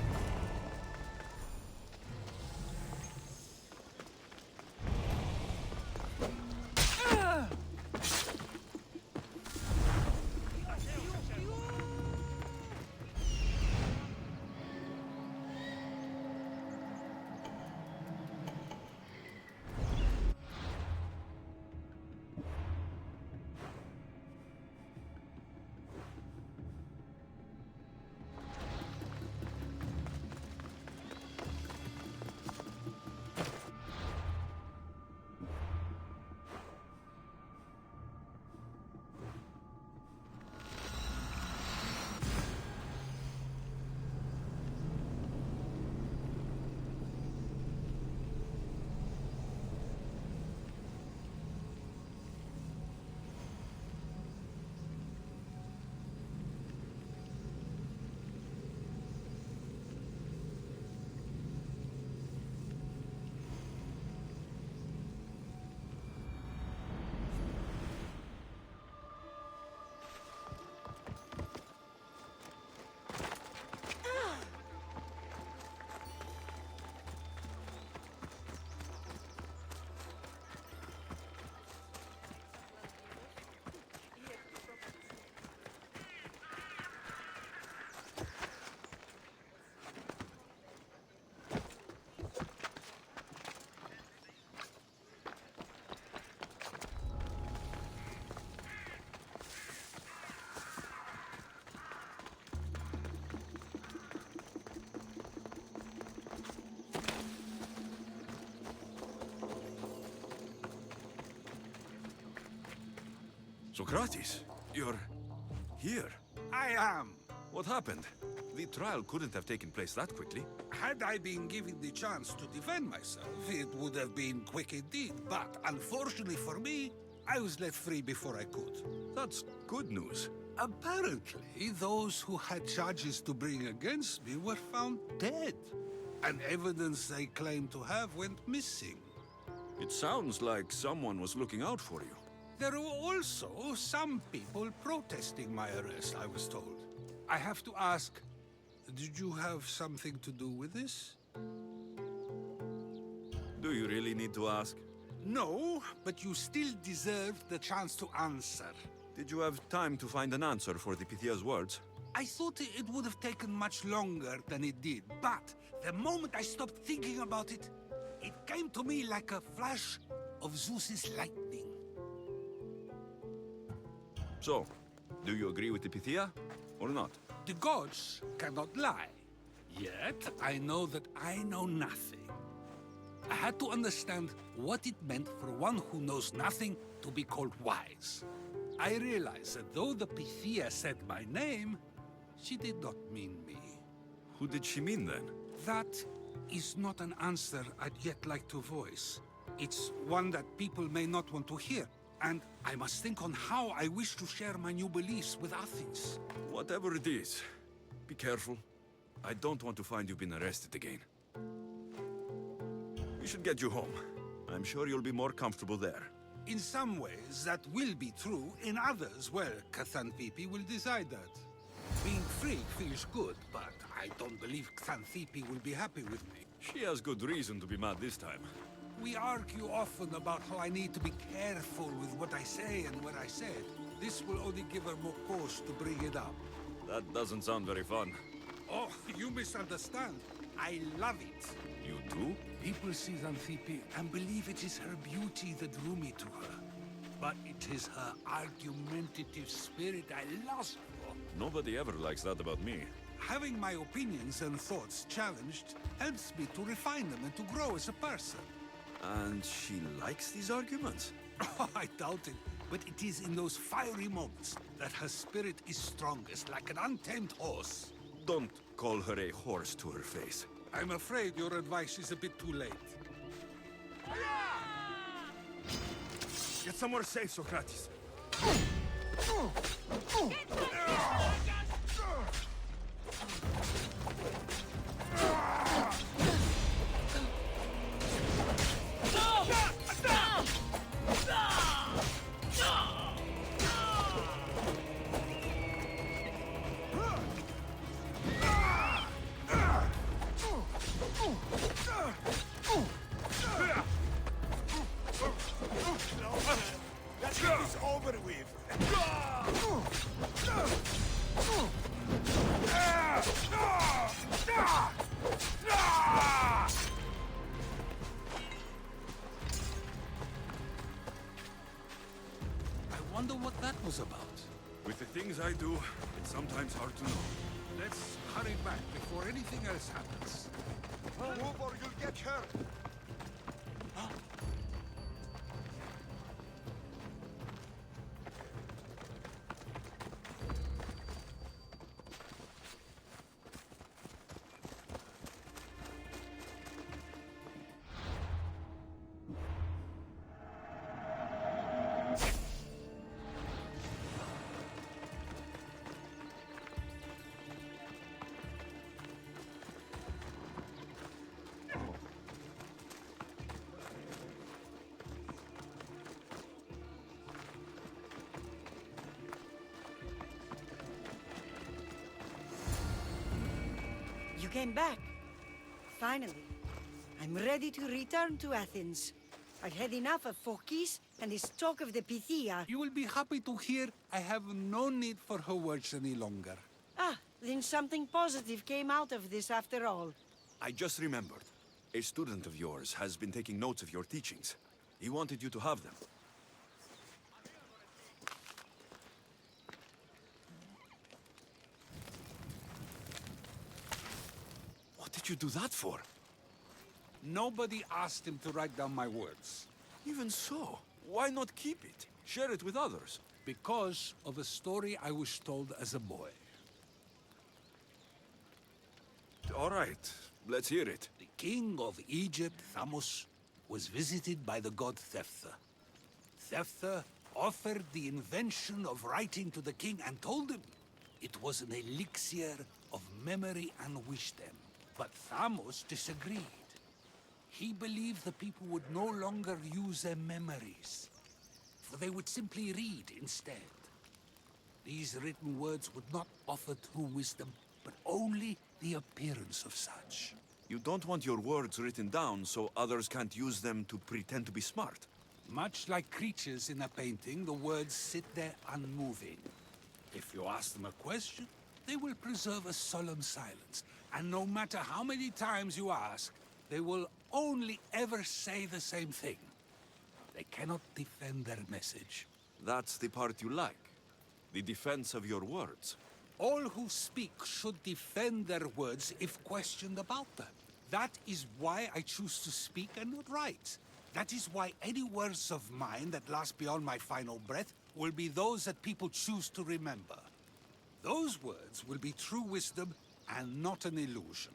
Socrates, you're here. I am. What happened? The trial couldn't have taken place that quickly. Had I been given the chance to defend myself, it would have been quick indeed. But unfortunately for me, I was let free before I could. That's good news. Apparently, those who had charges to bring against me were found dead. And evidence they claimed to have went missing. It sounds like someone was looking out for you. There were also some people protesting my arrest, I was told. I have to ask, did you have something to do with this? Do you really need to ask? No, but you still deserve the chance to answer. Did you have time to find an answer for the Pythia's words? I thought it would have taken much longer than it did, but the moment I stopped thinking about it, it came to me like a flash of Zeus's lightning. So, do you agree with the Pythia, or not? The gods cannot lie. Yet, I know that I know nothing. I had to understand what it meant for one who knows nothing to be called wise. I realized that though the Pythia said my name, she did not mean me. Who did she mean then? That is not an answer I'd yet like to voice. It's one that people may not want to hear, and I must think on how I wish to share my new beliefs with Athens. Whatever it is, be careful. I don't want to find you've been arrested again. We should get you home. I'm sure you'll be more comfortable there. In some ways, that will be true. In others, well, Xanthippe will decide that. Being free feels good, but I don't believe Xanthippe will be happy with me. She has good reason to be mad this time. We argue often about how I need to be careful with what I say and what I said. This will only give her more cause to bring it up. That doesn't sound very fun. Oh, you misunderstand. I love it. You do? People see Xanthippe and believe it is her beauty that drew me to her. But it is her argumentative spirit I lust for. Nobody ever likes that about me. Having my opinions and thoughts challenged helps me to refine them and to grow as a person. And she likes these arguments? Oh, I doubt it. But it is in those fiery moments that her spirit is strongest, like an untamed horse. Don't call her a horse to her face. I'm afraid your advice is a bit too late. Get somewhere safe, Socrates. Let's get this over with. I wonder what that was about. With the things I do, it's sometimes hard to know. Let's hurry back before anything else happens. Move or you'll get hurt. You came back. Finally. I'm ready to return to Athens. I've had enough of Phokis and his talk of the Pythia. You will be happy to hear I have no need for her words any longer. Ah, then something positive came out of this after all. I just remembered. A student of yours has been taking notes of your teachings. He wanted you to have them. What did you do that for? Nobody asked him to write down my words. Even so, why not keep it? Share it with others. Because of a story I was told as a boy. All right, let's hear it. The king of Egypt, Thamos, was visited by the god Thephtha. Thephtha offered the invention of writing to the king and told him it was an elixir of memory and wisdom. But Thamos disagreed. He believed the people would no longer use their memories, for they would simply read instead. These written words would not offer true wisdom, but only the appearance of such. You don't want your words written down so others can't use them to pretend to be smart. Much like creatures in a painting, the words sit there unmoving. If you ask them a question, they will preserve a solemn silence. And no matter how many times you ask, they will only ever say the same thing. They cannot defend their message. That's the part you like. The defense of your words. All who speak should defend their words if questioned about them. That is why I choose to speak and not write. That is why any words of mine that last beyond my final breath will be those that people choose to remember. Those words will be true wisdom and not an illusion.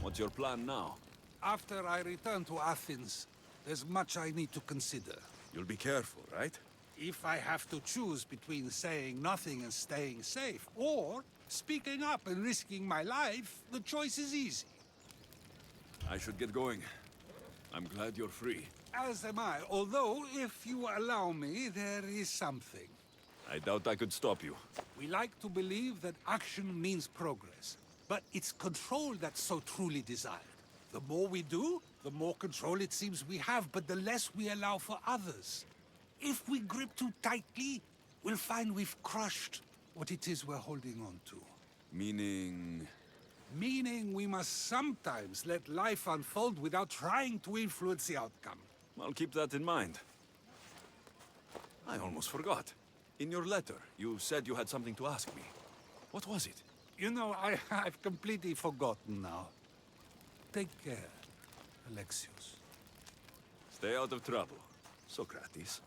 What's your plan now? After I return to Athens, there's much I need to consider. You'll be careful, right? If I have to choose between saying nothing and staying safe, or speaking up and risking my life, the choice is easy. I should get going. I'm glad you're free. As am I, although, if you allow me, there is something. I doubt I could stop you. We like to believe that action means progress, but it's control that's so truly desired. The more we do, the more control it seems we have, but the less we allow for others. If we grip too tightly, we'll find we've crushed what it is we're holding on to. Meaning... Meaning we must sometimes let life unfold without trying to influence the outcome. I'll keep that in mind. I almost forgot. In your letter, you said you had something to ask me. What was it? You know, I've completely forgotten now. Take care, Alexios. Stay out of trouble, Socrates.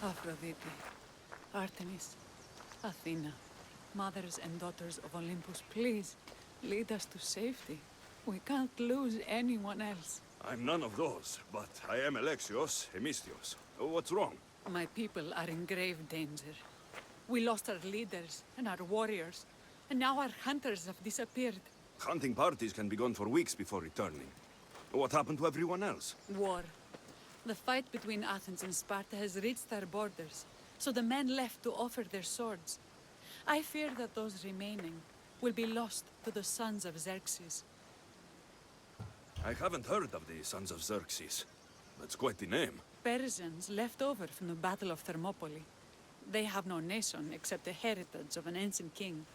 Aphrodite, Artemis, Athena, mothers and daughters of Olympus, please lead us to safety. We can't lose anyone else. I'm none of those, but I am Alexios, Hemistios. What's wrong? My people are in grave danger. We lost our leaders and our warriors, and now our hunters have disappeared. Hunting parties can be gone for weeks before returning. What happened to everyone else? War. The fight between Athens and Sparta has reached our borders, so the men left to offer their swords. I fear that those remaining will be lost to the sons of Xerxes. I haven't heard of the Sons of Xerxes. That's quite the name. Persians left over from the Battle of Thermopylae. They have no nation except the heritage of an ancient king.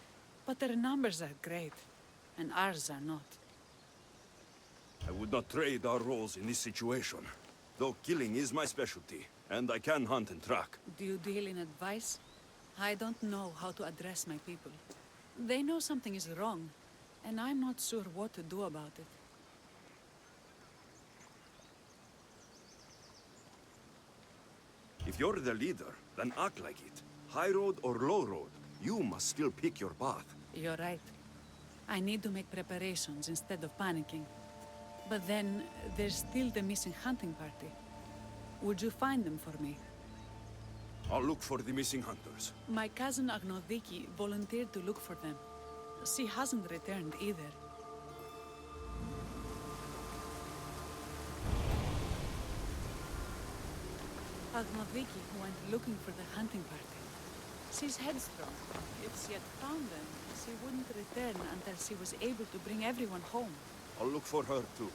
But their numbers are great, and ours are not. I would not trade our roles in this situation. Though killing is my specialty, and I can hunt and track. Do you deal in advice? I don't know how to address my people. They know something is wrong, and I'm not sure what to do about it. If you're the leader, then act like it. High road or low road, you must still pick your path. You're right. I need to make preparations instead of panicking. But then, there's still the missing hunting party. Would you find them for me? I'll look for the missing hunters. My cousin Agnodiki volunteered to look for them. She hasn't returned either. Agnodiki went looking for the hunting party. She's headstrong. If she had found them, she wouldn't return until she was able to bring everyone home. I'll look for her too.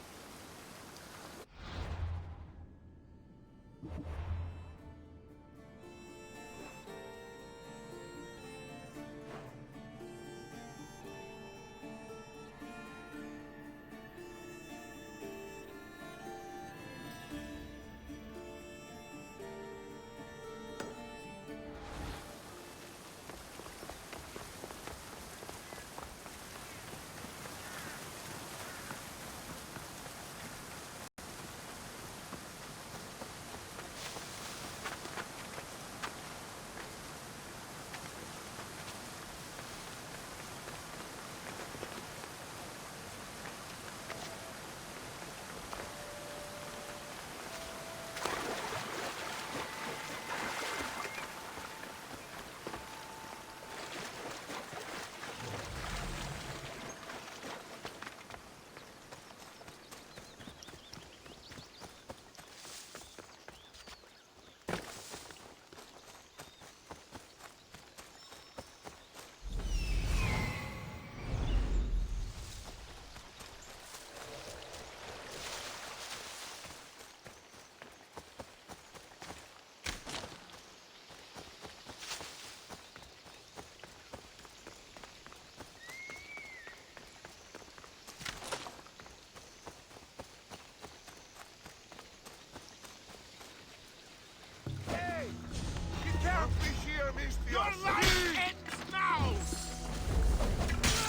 Your life ends now!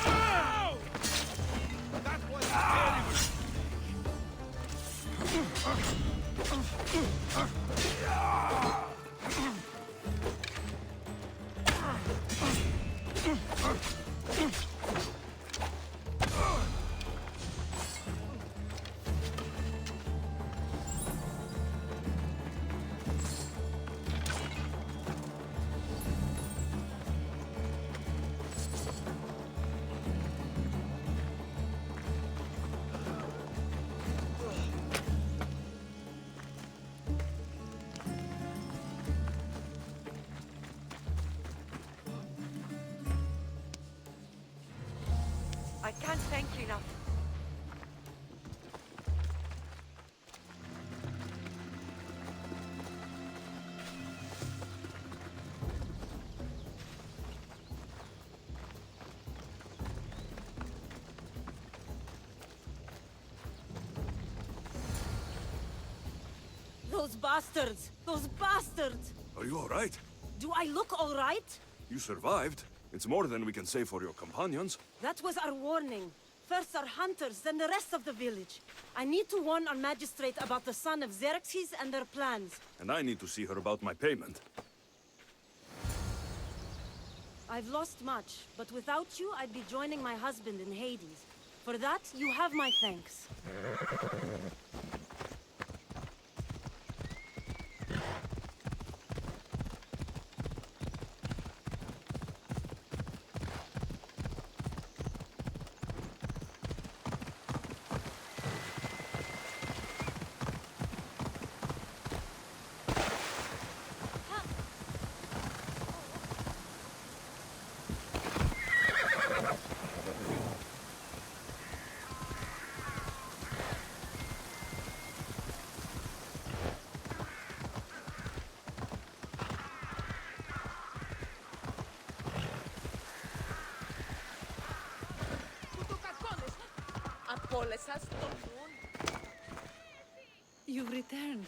No! That was I can't thank you enough. Those bastards! Those bastards! Are you all right? Do I look all right? You survived. It's more than we can say for your companions. That was our warning. First our hunters, then the rest of the village. I need to warn our magistrate about the son of Xerxes and their plans. And I need to see her about my payment. I've lost much, but without you, I'd be joining my husband in Hades. For that, you have my thanks. You've returned.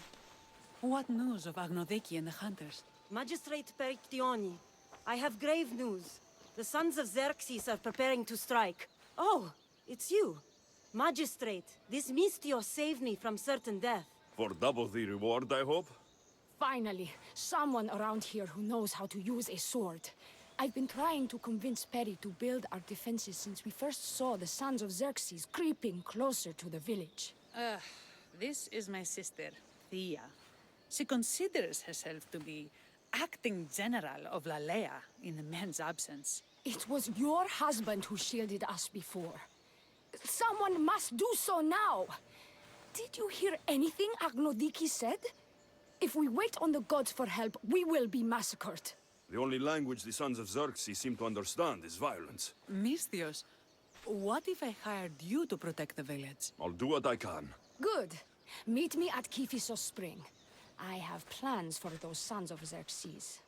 What news of Agnodeki and the hunters? Magistrate Perictioni, I have grave news. The sons of Xerxes are preparing to strike. Oh, it's you. Magistrate, this Mistio saved me from certain death. For double the reward, I hope? Finally, someone around here who knows how to use a sword. I've been trying to convince Peri to build our defenses since we first saw the sons of Xerxes creeping closer to the village. This is my sister, Thea. She considers herself to be acting general of Lalea in the men's absence. It was your husband who shielded us before. Someone must do so now! Did you hear anything Agnodiki said? If we wait on the gods for help, we will be massacred. The only language the sons of Xerxes seem to understand is violence. Misthios, what if I hired you to protect the village? I'll do what I can. Good. Meet me at Kiphisos Spring. I have plans for those sons of Xerxes.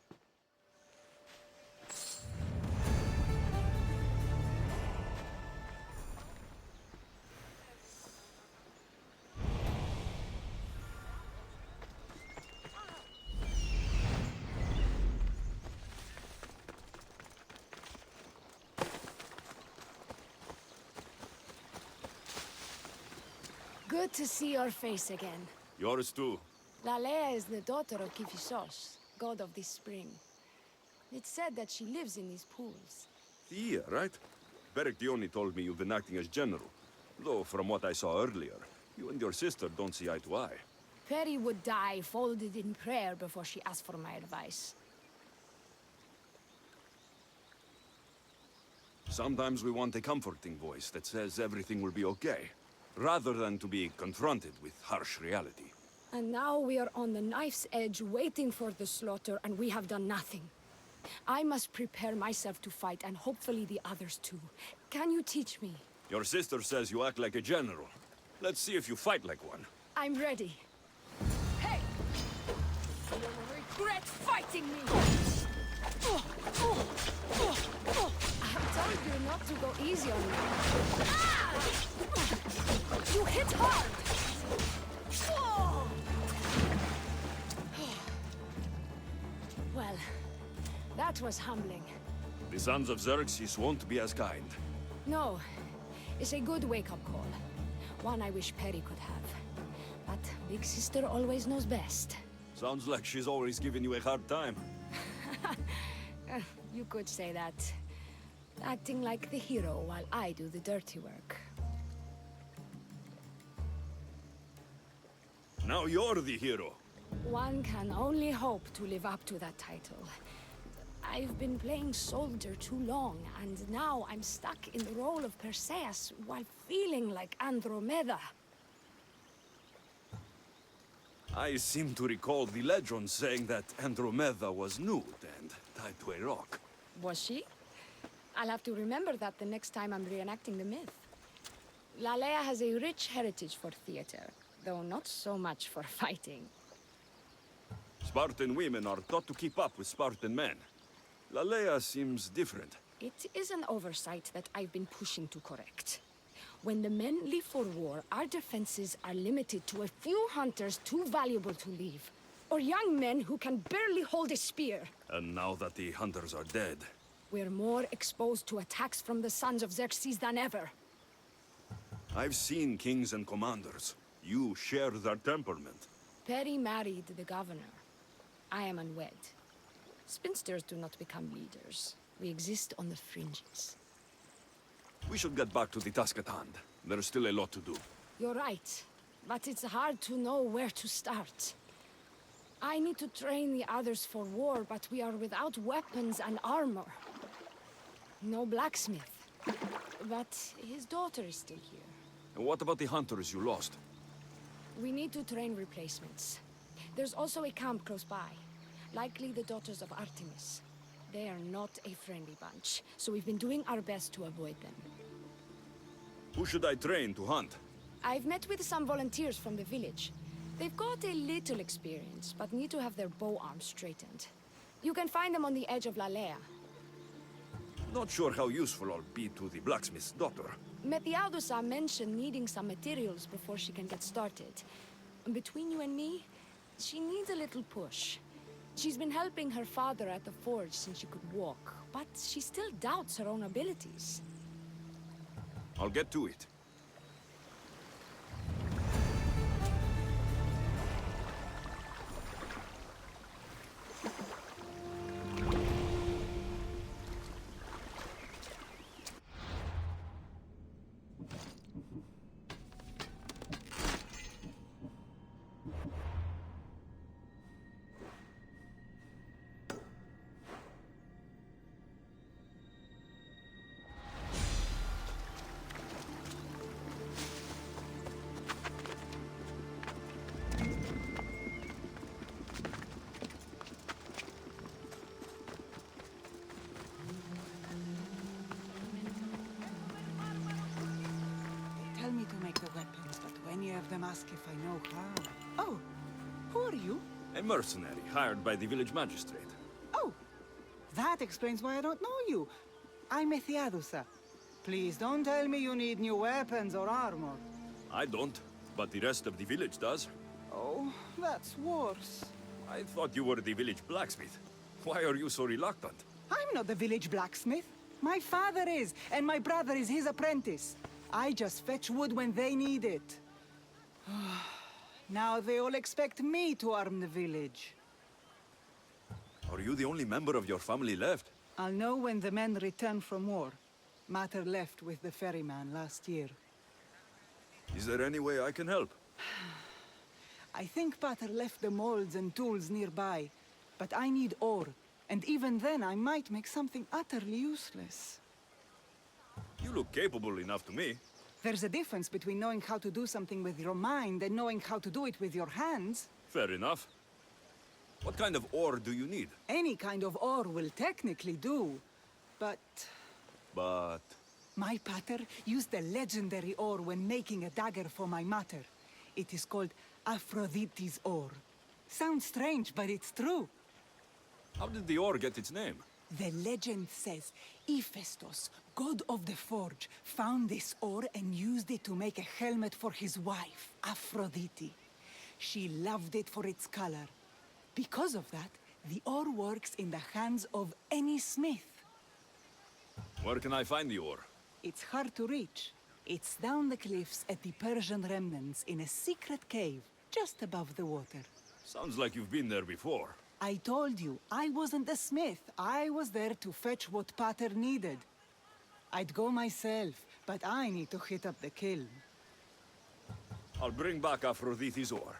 Good to see your face again. Yours too. Lalea is the daughter of Kiphisos, god of this spring. It's said that she lives in these pools. Yeah, right? Perictioni told me you've been acting as general. Though, from what I saw earlier, you and your sister don't see eye to eye. Peri would die folded in prayer before she asked for my advice. Sometimes we want a comforting voice that says everything will be okay, rather than to be confronted with harsh reality. And now we are on the knife's edge waiting for the slaughter, and we have done nothing. I must prepare myself to fight, and hopefully the others too. Can you teach me? Your sister says you act like a general. Let's see if you fight like one. I'm ready. Hey! You will regret fighting me! I told you not to go easy on me. Ah! You hit hard! Well, that was humbling. The sons of Xerxes won't be as kind. No, it's a good wake-up call. One I wish Peri could have. But Big Sister always knows best. Sounds like she's always giving you a hard time. You could say that. Acting like the hero while I do the dirty work. Now you're the hero. One can only hope to live up to that title. I've been playing soldier too long, and now I'm stuck in the role of Perseus while feeling like Andromeda. I seem to recall the legend saying that Andromeda was nude and tied to a rock. Was she? I'll have to remember that the next time I'm reenacting the myth. Lalea has a rich heritage for theater, though not so much for fighting. Spartan women are taught to keep up with Spartan men. Lalea seems different. It is an oversight that I've been pushing to correct. When the men leave for war, our defenses are limited to a few hunters too valuable to leave, or young men who can barely hold a spear. And now that the hunters are dead... We're more exposed to attacks from the sons of Xerxes than ever. I've seen kings and commanders. You share their temperament. Peri married the governor. I am unwed. Spinsters do not become leaders. We exist on the fringes. We should get back to the task at hand. There's still a lot to do. You're right, but it's hard to know where to start. I need to train the others for war, but we are without weapons and armor. No blacksmith. But his daughter is still here. And what about the hunters you lost? We need to train replacements. There's also a camp close by. Likely the daughters of Artemis. They are not a friendly bunch, so we've been doing our best to avoid them. Who should I train to hunt? I've met with some volunteers from the village. They've got a little experience, but need to have their bow arms straightened. You can find them on the edge of Lalea. Not sure how useful I'll be to the blacksmith's daughter. Methiadusa mentioned needing some materials before she can get started. Between you and me, she needs a little push. She's been helping her father at the forge since she could walk, but she still doubts her own abilities. I'll get to it. Tell me to make the weapons, but when you have them, ask if I know how. Oh, who are you? A mercenary hired by the village magistrate. Oh, that explains why I don't know you. I'm Methiadusa. Please don't tell me you need new weapons or armor. I don't, but the rest of the village does. Oh, that's worse. I thought you were the village blacksmith. Why are you so reluctant? I'm not the village blacksmith. My father is, and my brother is his apprentice. I just fetch wood when they need it. Now they all expect me to arm the village. Are you the only member of your family left? I'll know when the men return from war. Mater left with the ferryman last year. Is there any way I can help? I think Pater left the molds and tools nearby, but I need ore, and even then I might make something utterly useless. You look capable enough to me. There's a difference between knowing how to do something with your mind and knowing how to do it with your hands. Fair enough. What kind of ore do you need? Any kind of ore will technically do, but... But... My pater used a legendary ore when making a dagger for my mater. It is called Aphrodite's ore. Sounds strange, but it's true. How did the ore get its name? The legend says Hephaestus, god of the forge, found this ore and used it to make a helmet for his wife, Aphrodite. She loved it for its color. Because of that, the ore works in the hands of any smith. Where can I find the ore? It's hard to reach. It's down the cliffs at the Persian remnants in a secret cave, just above the water. Sounds like you've been there before. I told you, I wasn't a smith. I was there to fetch what Pater needed. I'd go myself, but I need to hit up the kiln. I'll bring back Aphrodite's ore.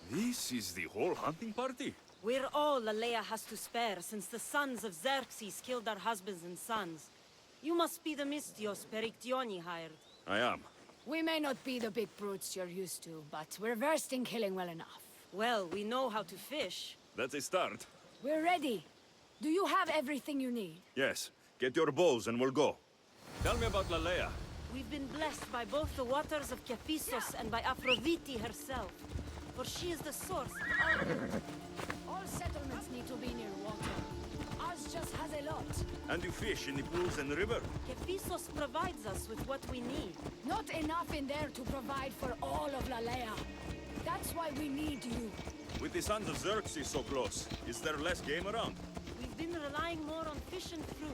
This is the whole hunting party? We're all Aleia has to spare since the sons of Xerxes killed our husbands and sons. You must be the Mystios Perictioni hired. I am. We may not be the big brutes you're used to, but we're versed in killing well enough. Well, we know how to fish. That's a start. We're ready. Do you have everything you need? Yes. Get your bows and we'll go. Tell me about Lalea. We've been blessed by both the waters of Kephissos and by Aphrodite herself. For she is the source of all settlements need to be near water. Ours just has a lot. And you fish in the pools and the river? Kephissos provides us with what we need. Not enough in there to provide for all of Lalea. That's why we need you. With the Sons of Xerxes so close, is there less game around? We've been relying more on fish and fruit.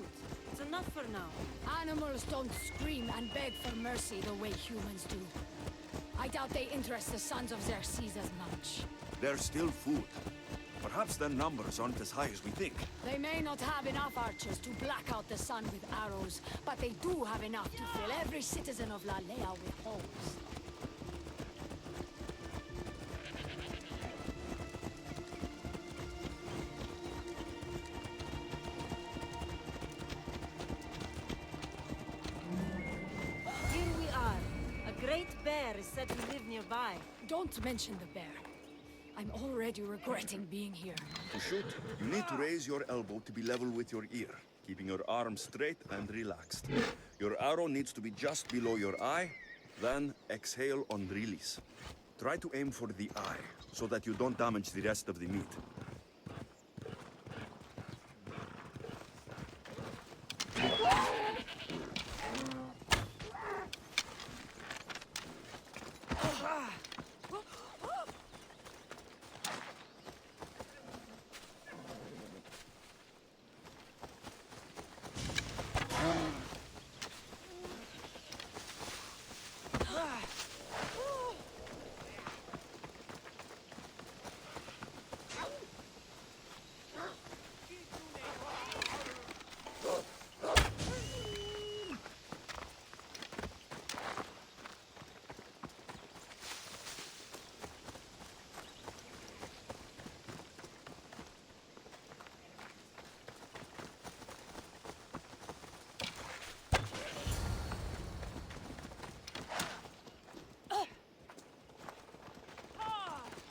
It's enough for now. Animals don't scream and beg for mercy the way humans do. I doubt they interest the Sons of Xerxes as much. There's still food. Perhaps their numbers aren't as high as we think. They may not have enough archers to black out the sun with arrows, but they do have enough to fill every citizen of Lalea with holes. Here we are. A great bear is said to live nearby. Don't mention the bear. I'm already regretting being here. To shoot, you need to raise your elbow to be level with your ear, keeping your arm straight and relaxed. Your arrow needs to be just below your eye, then exhale on release. Try to aim for the eye, so that you don't damage the rest of the meat.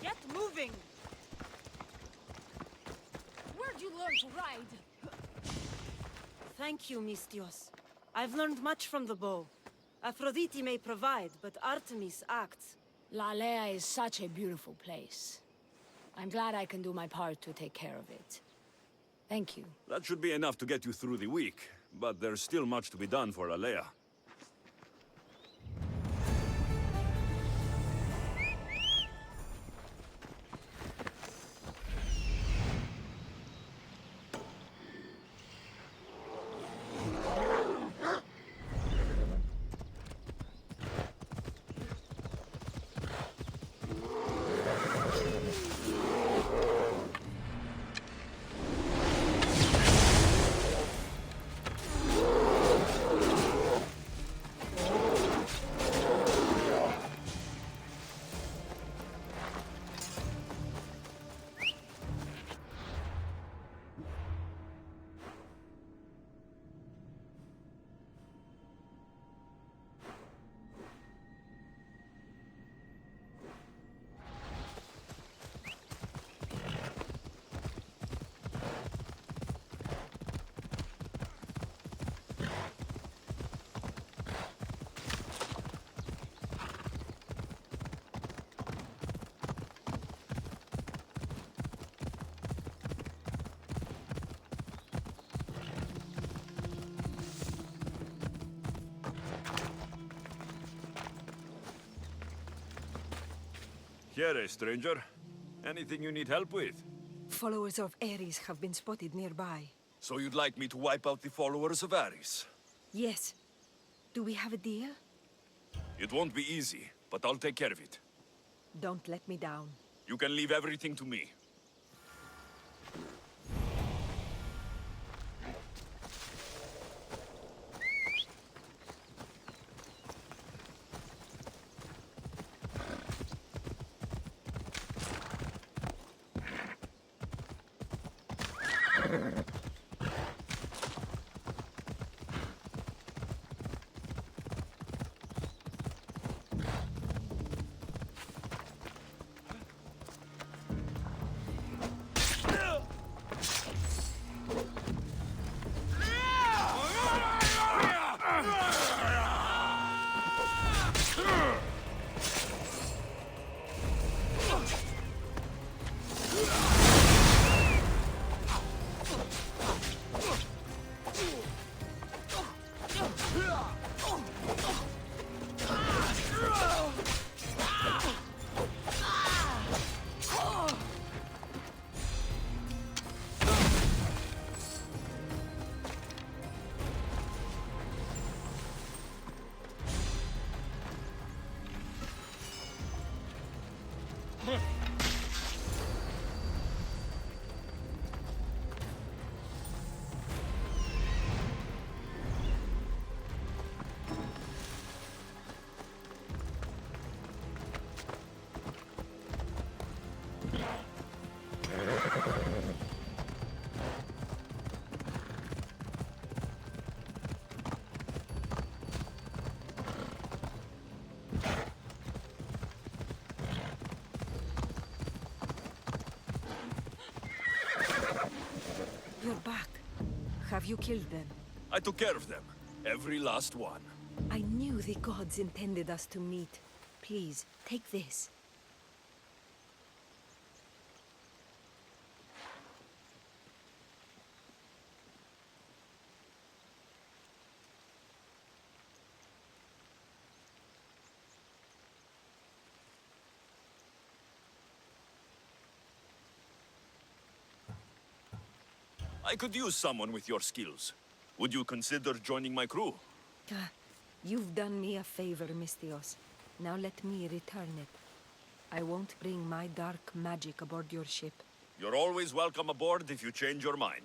Get moving! Where'd you learn to ride? Thank you, Mistios. I've learned much from the bow. Aphrodite may provide, but Artemis acts. Lalea is such a beautiful place. I'm glad I can do my part to take care of it. Thank you. That should be enough to get you through the week, but there's still much to be done for Alea. Here, stranger. Anything you need help with? Followers of Ares have been spotted nearby. So you'd like me to wipe out the followers of Ares? Yes. Do we have a deal? It won't be easy, but I'll take care of it. Don't let me down. You can leave everything to me. Have you killed them? I took care of them. Every last one. I knew the gods intended us to meet. Please, take this. I could use someone with your skills. Would you consider joining my crew? You've done me a favor, Mystios. Now let me return it. I won't bring my dark magic aboard your ship. You're always welcome aboard if you change your mind.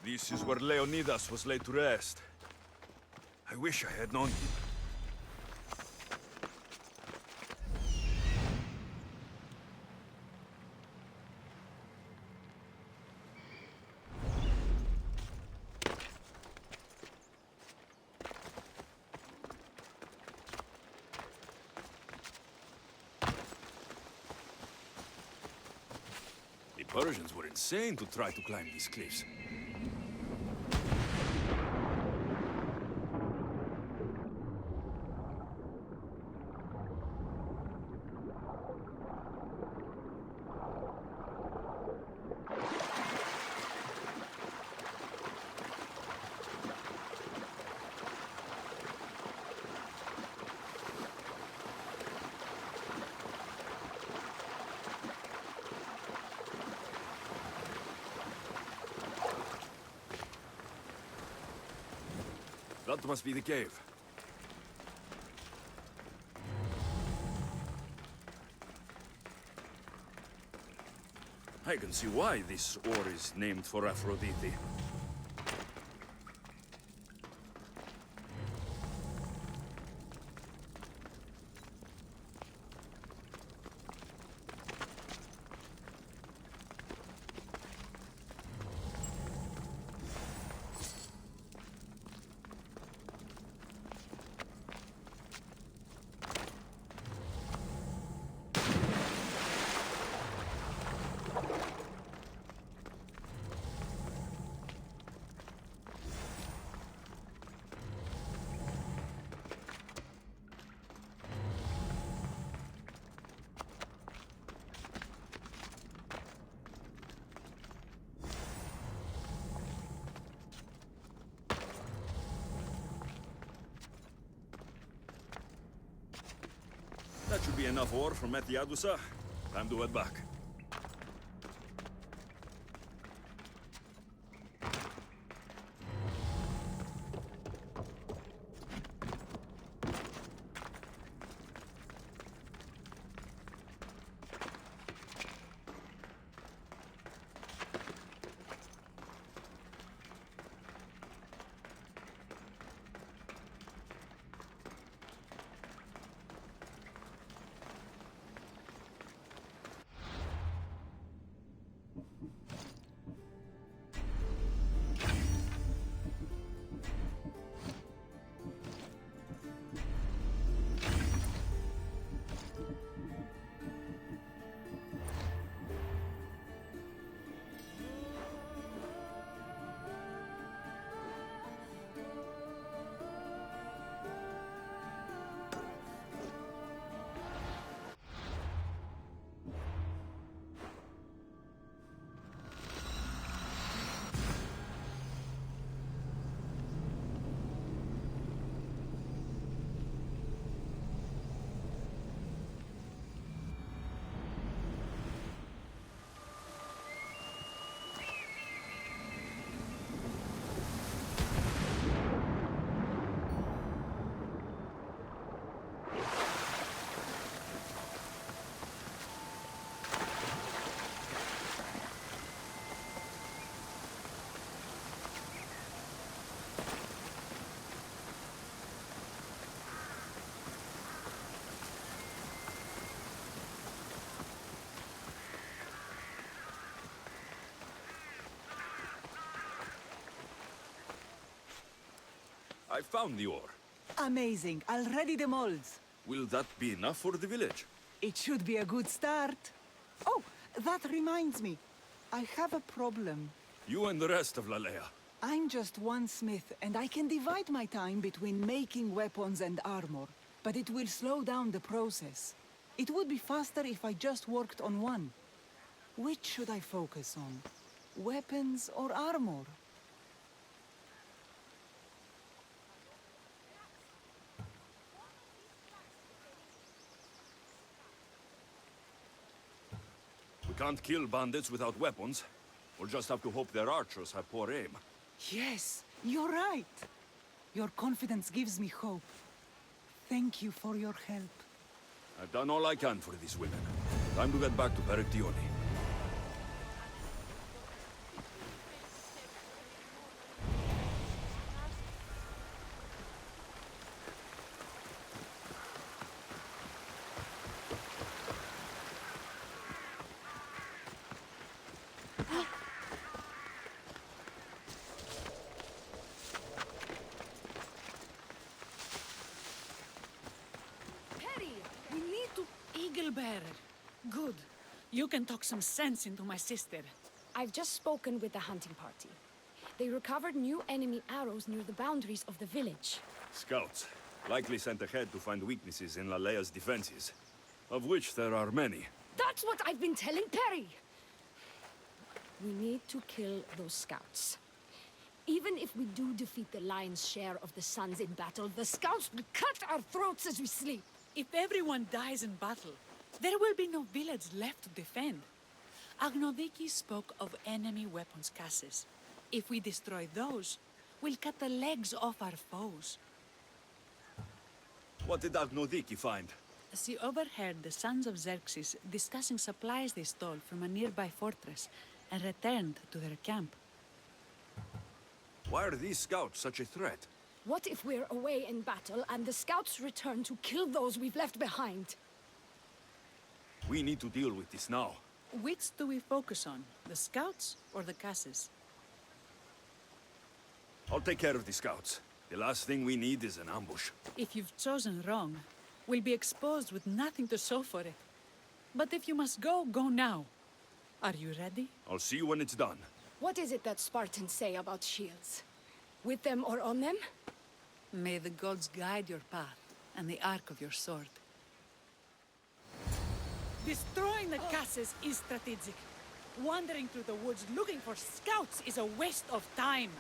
This is where Leonidas was laid to rest. I wish I had known him. The Persians were insane to try to climb these cliffs. That must be the cave. I can see why this ore is named for Aphrodite. should be enough ore from Methiadusa. Time to head back. I found the ore. Amazing. I'll ready the molds. Will that be enough for the village? It should be a good start. Oh, that reminds me. I have a problem. You and the rest of Lalea. I'm just one smith, and I can divide my time between making weapons and armor, but it will slow down the process. It would be faster if I just worked on one. Which should I focus on? Weapons or armor? We can't kill bandits without weapons. We'll just have to hope their archers have poor aim. Yes, you're right. Your confidence gives me hope. Thank you for your help. I've done all I can for these women. Time to get back to Perictione. Bearer. Good. You can talk some sense into my sister. I've just spoken with the hunting party. They recovered new enemy arrows near the boundaries of the village. Scouts. Likely sent ahead to find weaknesses in Lalea's defenses. Of which there are many. That's what I've been telling Perry! We need to kill those scouts. Even if we do defeat the lion's share of the sons in battle, the scouts will cut our throats as we sleep. If everyone dies in battle, there will be no village left to defend. Agnodiki spoke of enemy weapons caches. If we destroy those, we'll cut the legs off our foes. What did Agnodiki find? She overheard the sons of Xerxes discussing supplies they stole from a nearby fortress and returned to their camp. Why are these scouts such a threat? What if we're away in battle and the scouts return to kill those we've left behind? We need to deal with this now. Which do we focus on? The scouts or the caches? I'll take care of the scouts. The last thing we need is an ambush. If you've chosen wrong, we'll be exposed with nothing to show for it. But if you must go, go now. Are you ready? I'll see you when it's done. What is it that Spartans say about shields? With them or on them? May the gods guide your path and the arc of your sword. Destroying the caches is strategic. Wandering through the woods looking for scouts is a waste of time.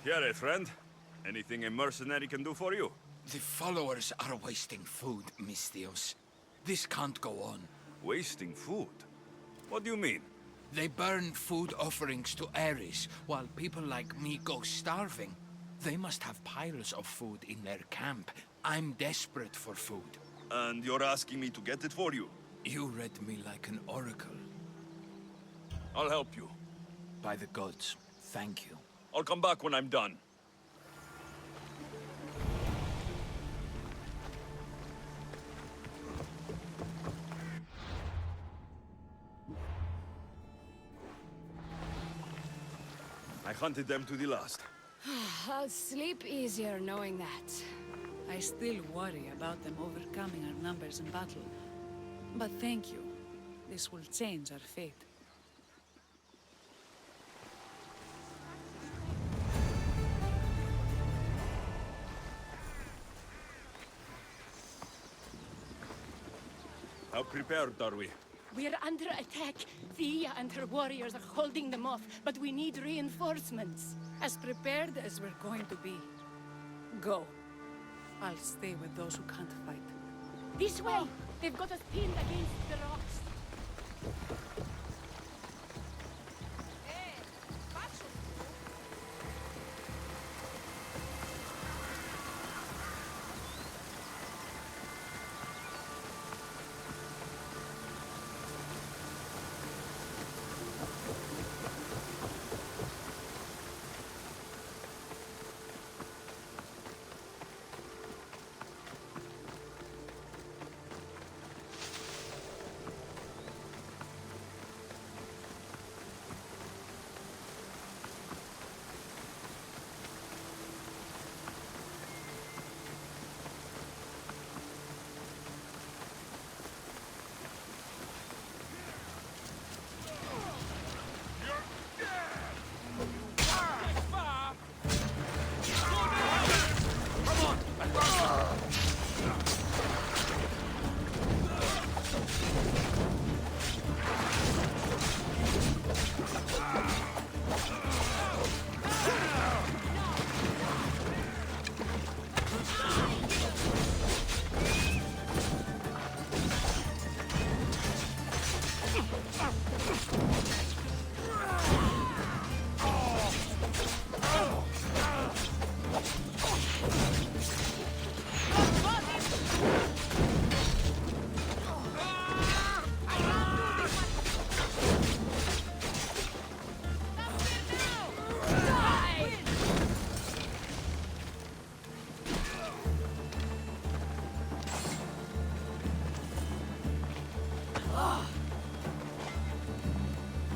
Here, friend. Anything a mercenary can do for you? The followers are wasting food, Misthios. This can't go on. Wasting food? What do you mean? They burn food offerings to Ares, while people like me go starving. They must have piles of food in their camp. I'm desperate for food. And you're asking me to get it for you? You read me like an oracle. I'll help you. By the gods, thank you. I'll come back when I'm done. I hunted them to the last. I'll sleep easier knowing that. I still worry about them overcoming our numbers in battle. But thank you. This will change our fate. How prepared are we? We're under attack. Thea and her warriors are holding them off, but we need reinforcements. As prepared as we're going to be. Go. I'll stay with those who can't fight. This way! They've got us pinned against the rocks.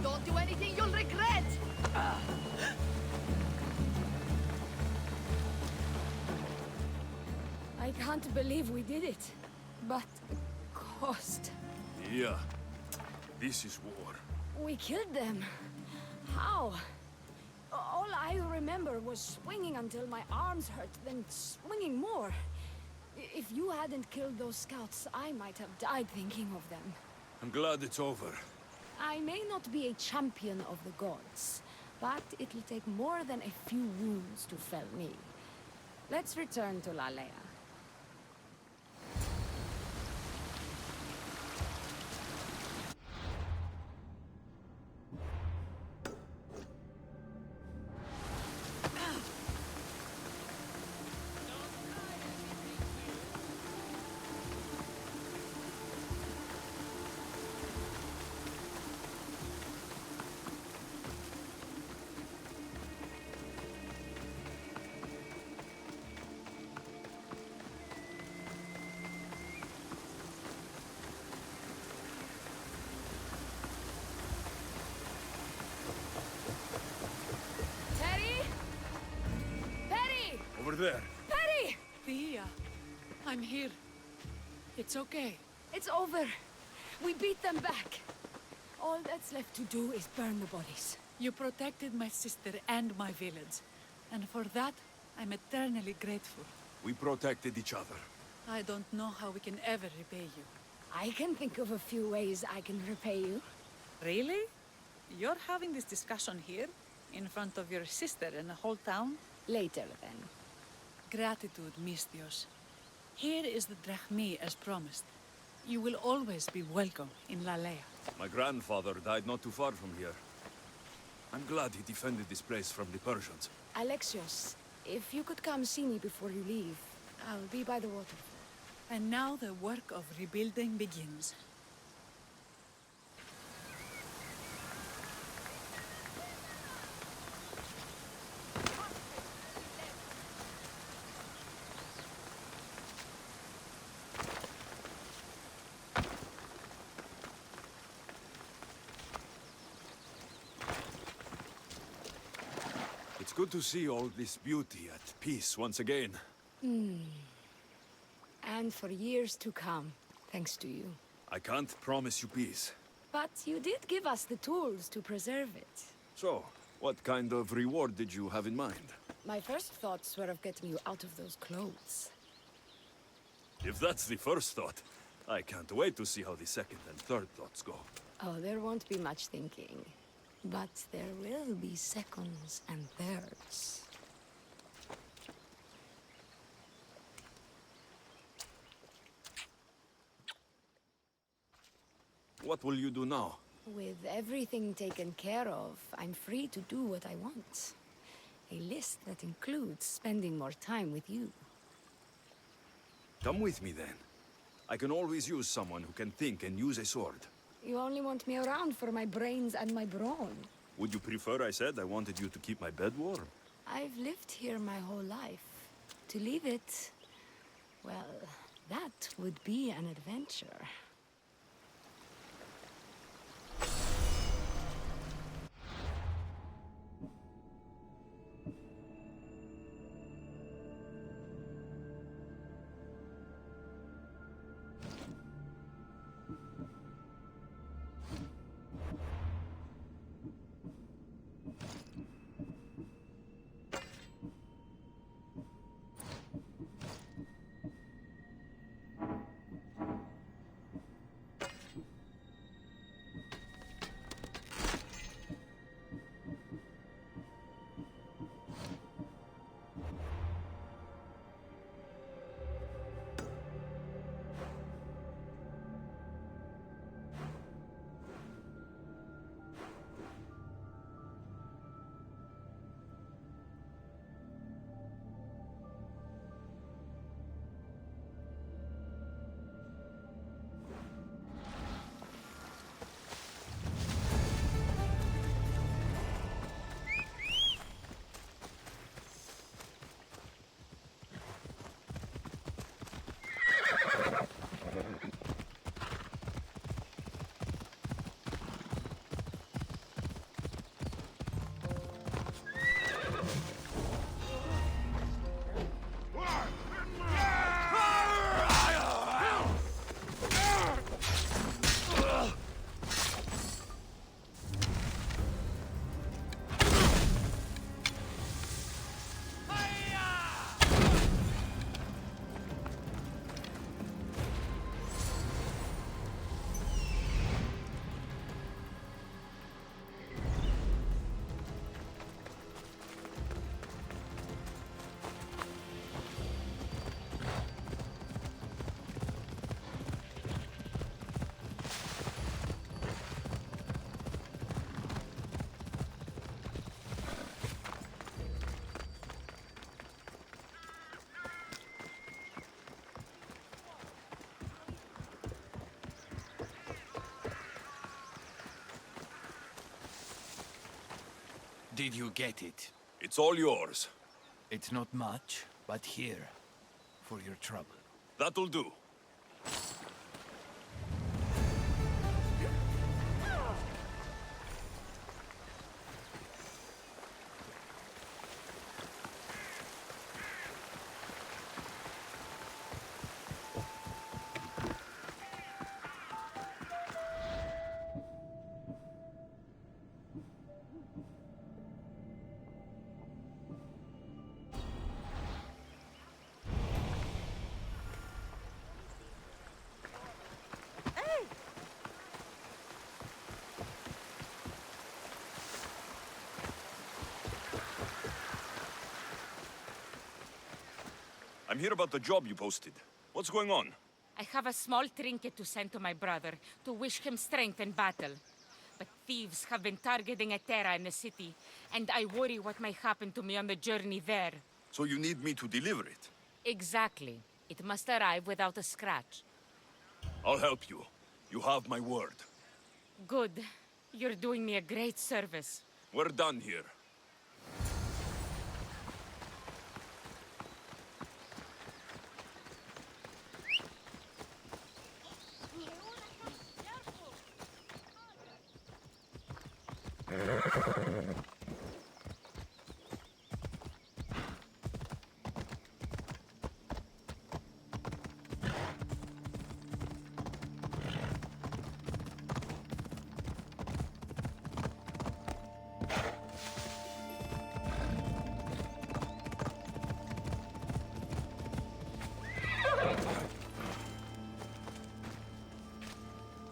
Don't do anything you'll regret! I can't believe we did it. But cost. Yeah. This is war. We killed them. How? All I remember was swinging until my arms hurt, then swinging more. If you hadn't killed those scouts, I might have died thinking of them. I'm glad it's over. I may not be a champion of the gods, but it'll take more than a few wounds to fell me. Let's return to Lalea. Over there. Perry! Thea, I'm here. It's okay. It's over. We beat them back. All that's left to do is burn the bodies. You protected my sister and my village. And for that, I'm eternally grateful. We protected each other. I don't know how we can ever repay you. I can think of a few ways I can repay you. Really? You're having this discussion here? In front of your sister and the whole town? Later, then. Gratitude, Misthios. Here is the drachmi as promised. You will always be welcome in Lalea. My grandfather died not too far from here. I'm glad he defended this place from the Persians. Alexios, if you could come see me before you leave, I'll be by the waterfall. And now the work of rebuilding begins. It's good to see all this beauty at peace once again. And for years to come, thanks to you. I can't promise you peace. But you did give us the tools to preserve it. So, what kind of reward did you have in mind? My first thoughts were of getting you out of those clothes. If that's the first thought, I can't wait to see how the second and third thoughts go. Oh, there won't be much thinking. But there will be seconds and thirds. What will you do now? With everything taken care of, I'm free to do what I want. A list that includes spending more time with you. Come with me then. I can always use someone who can think and use a sword. You only want me around for my brains and my brawn. Would you prefer I said I wanted you to keep my bed warm? I've lived here my whole life. To leave it, well, that would be an adventure. Did you get it? It's all yours. It's not much, but here, for your trouble. That'll do. I'm here about the job you posted. What's going on? I have a small trinket to send to my brother, to wish him strength in battle. But thieves have been targeting Etera in the city, and I worry what may happen to me on the journey there. So you need me to deliver it? Exactly. It must arrive without a scratch. I'll help you. You have my word. Good. You're doing me a great service. We're done here.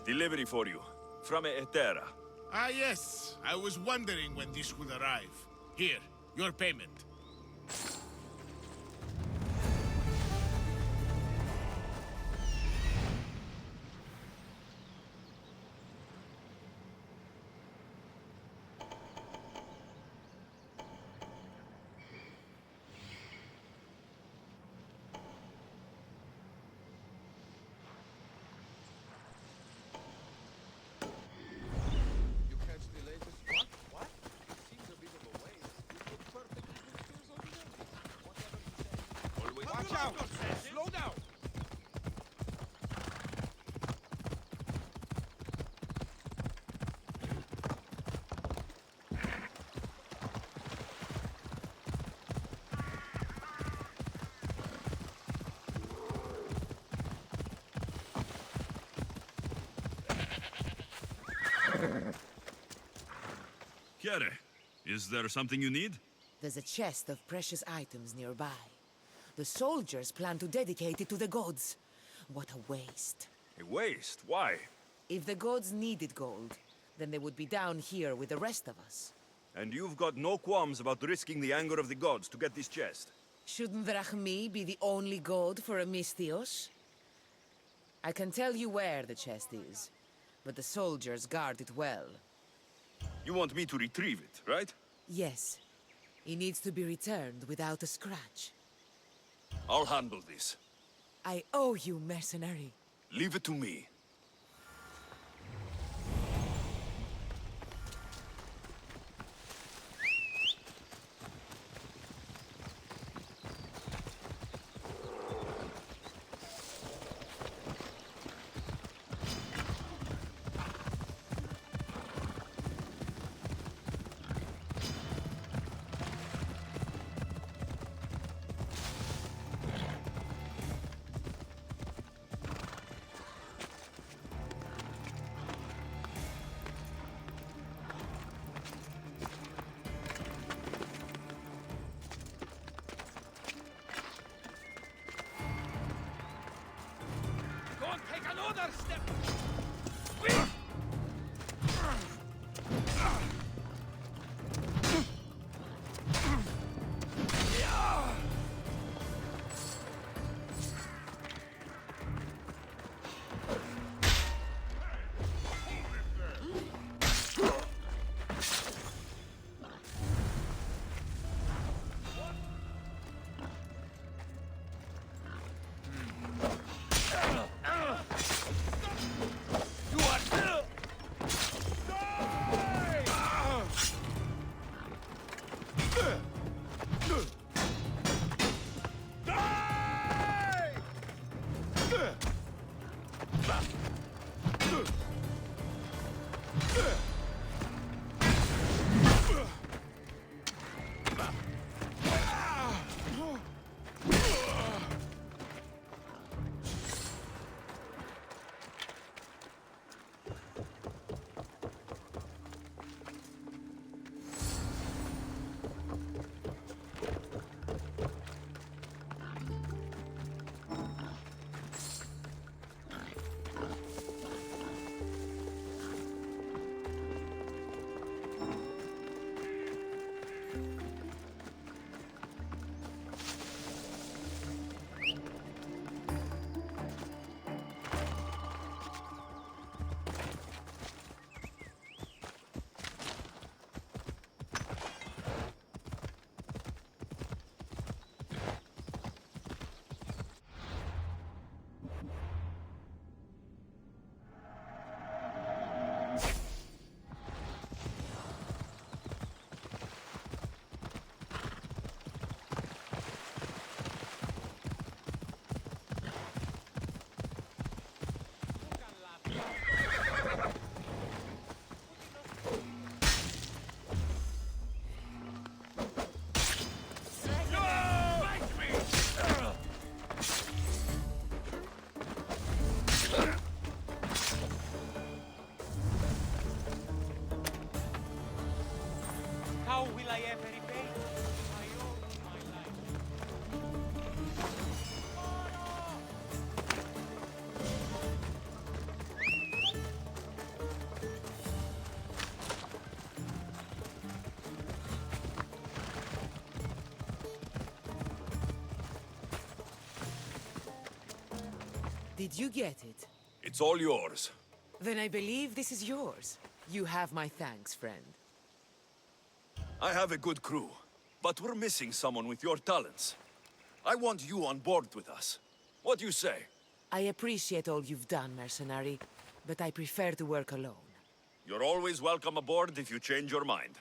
Delivery for you. From Etera. Ah, yes. I was wondering when this would arrive. Here, your payment. Watch out! Slow down! Chiere, is there something you need? There's a chest of precious items nearby. The soldiers plan to dedicate it to the gods. What a waste. A waste? Why? If the gods needed gold, then they would be down here with the rest of us. And you've got no qualms about risking the anger of the gods to get this chest? Shouldn't Drachmi be the only god for a Misthios? I can tell you where the chest is, but the soldiers guard it well. You want me to retrieve it, right? Yes. It needs to be returned without a scratch. I'll handle this. I owe you, mercenary. Leave it to me. Don't take another step! Did you get it? It's all yours. Then I believe this is yours. You have my thanks, friend. I have a good crew, but we're missing someone with your talents. I want you on board with us. What do you say? I appreciate all you've done, mercenary, but I prefer to work alone. You're always welcome aboard if you change your mind.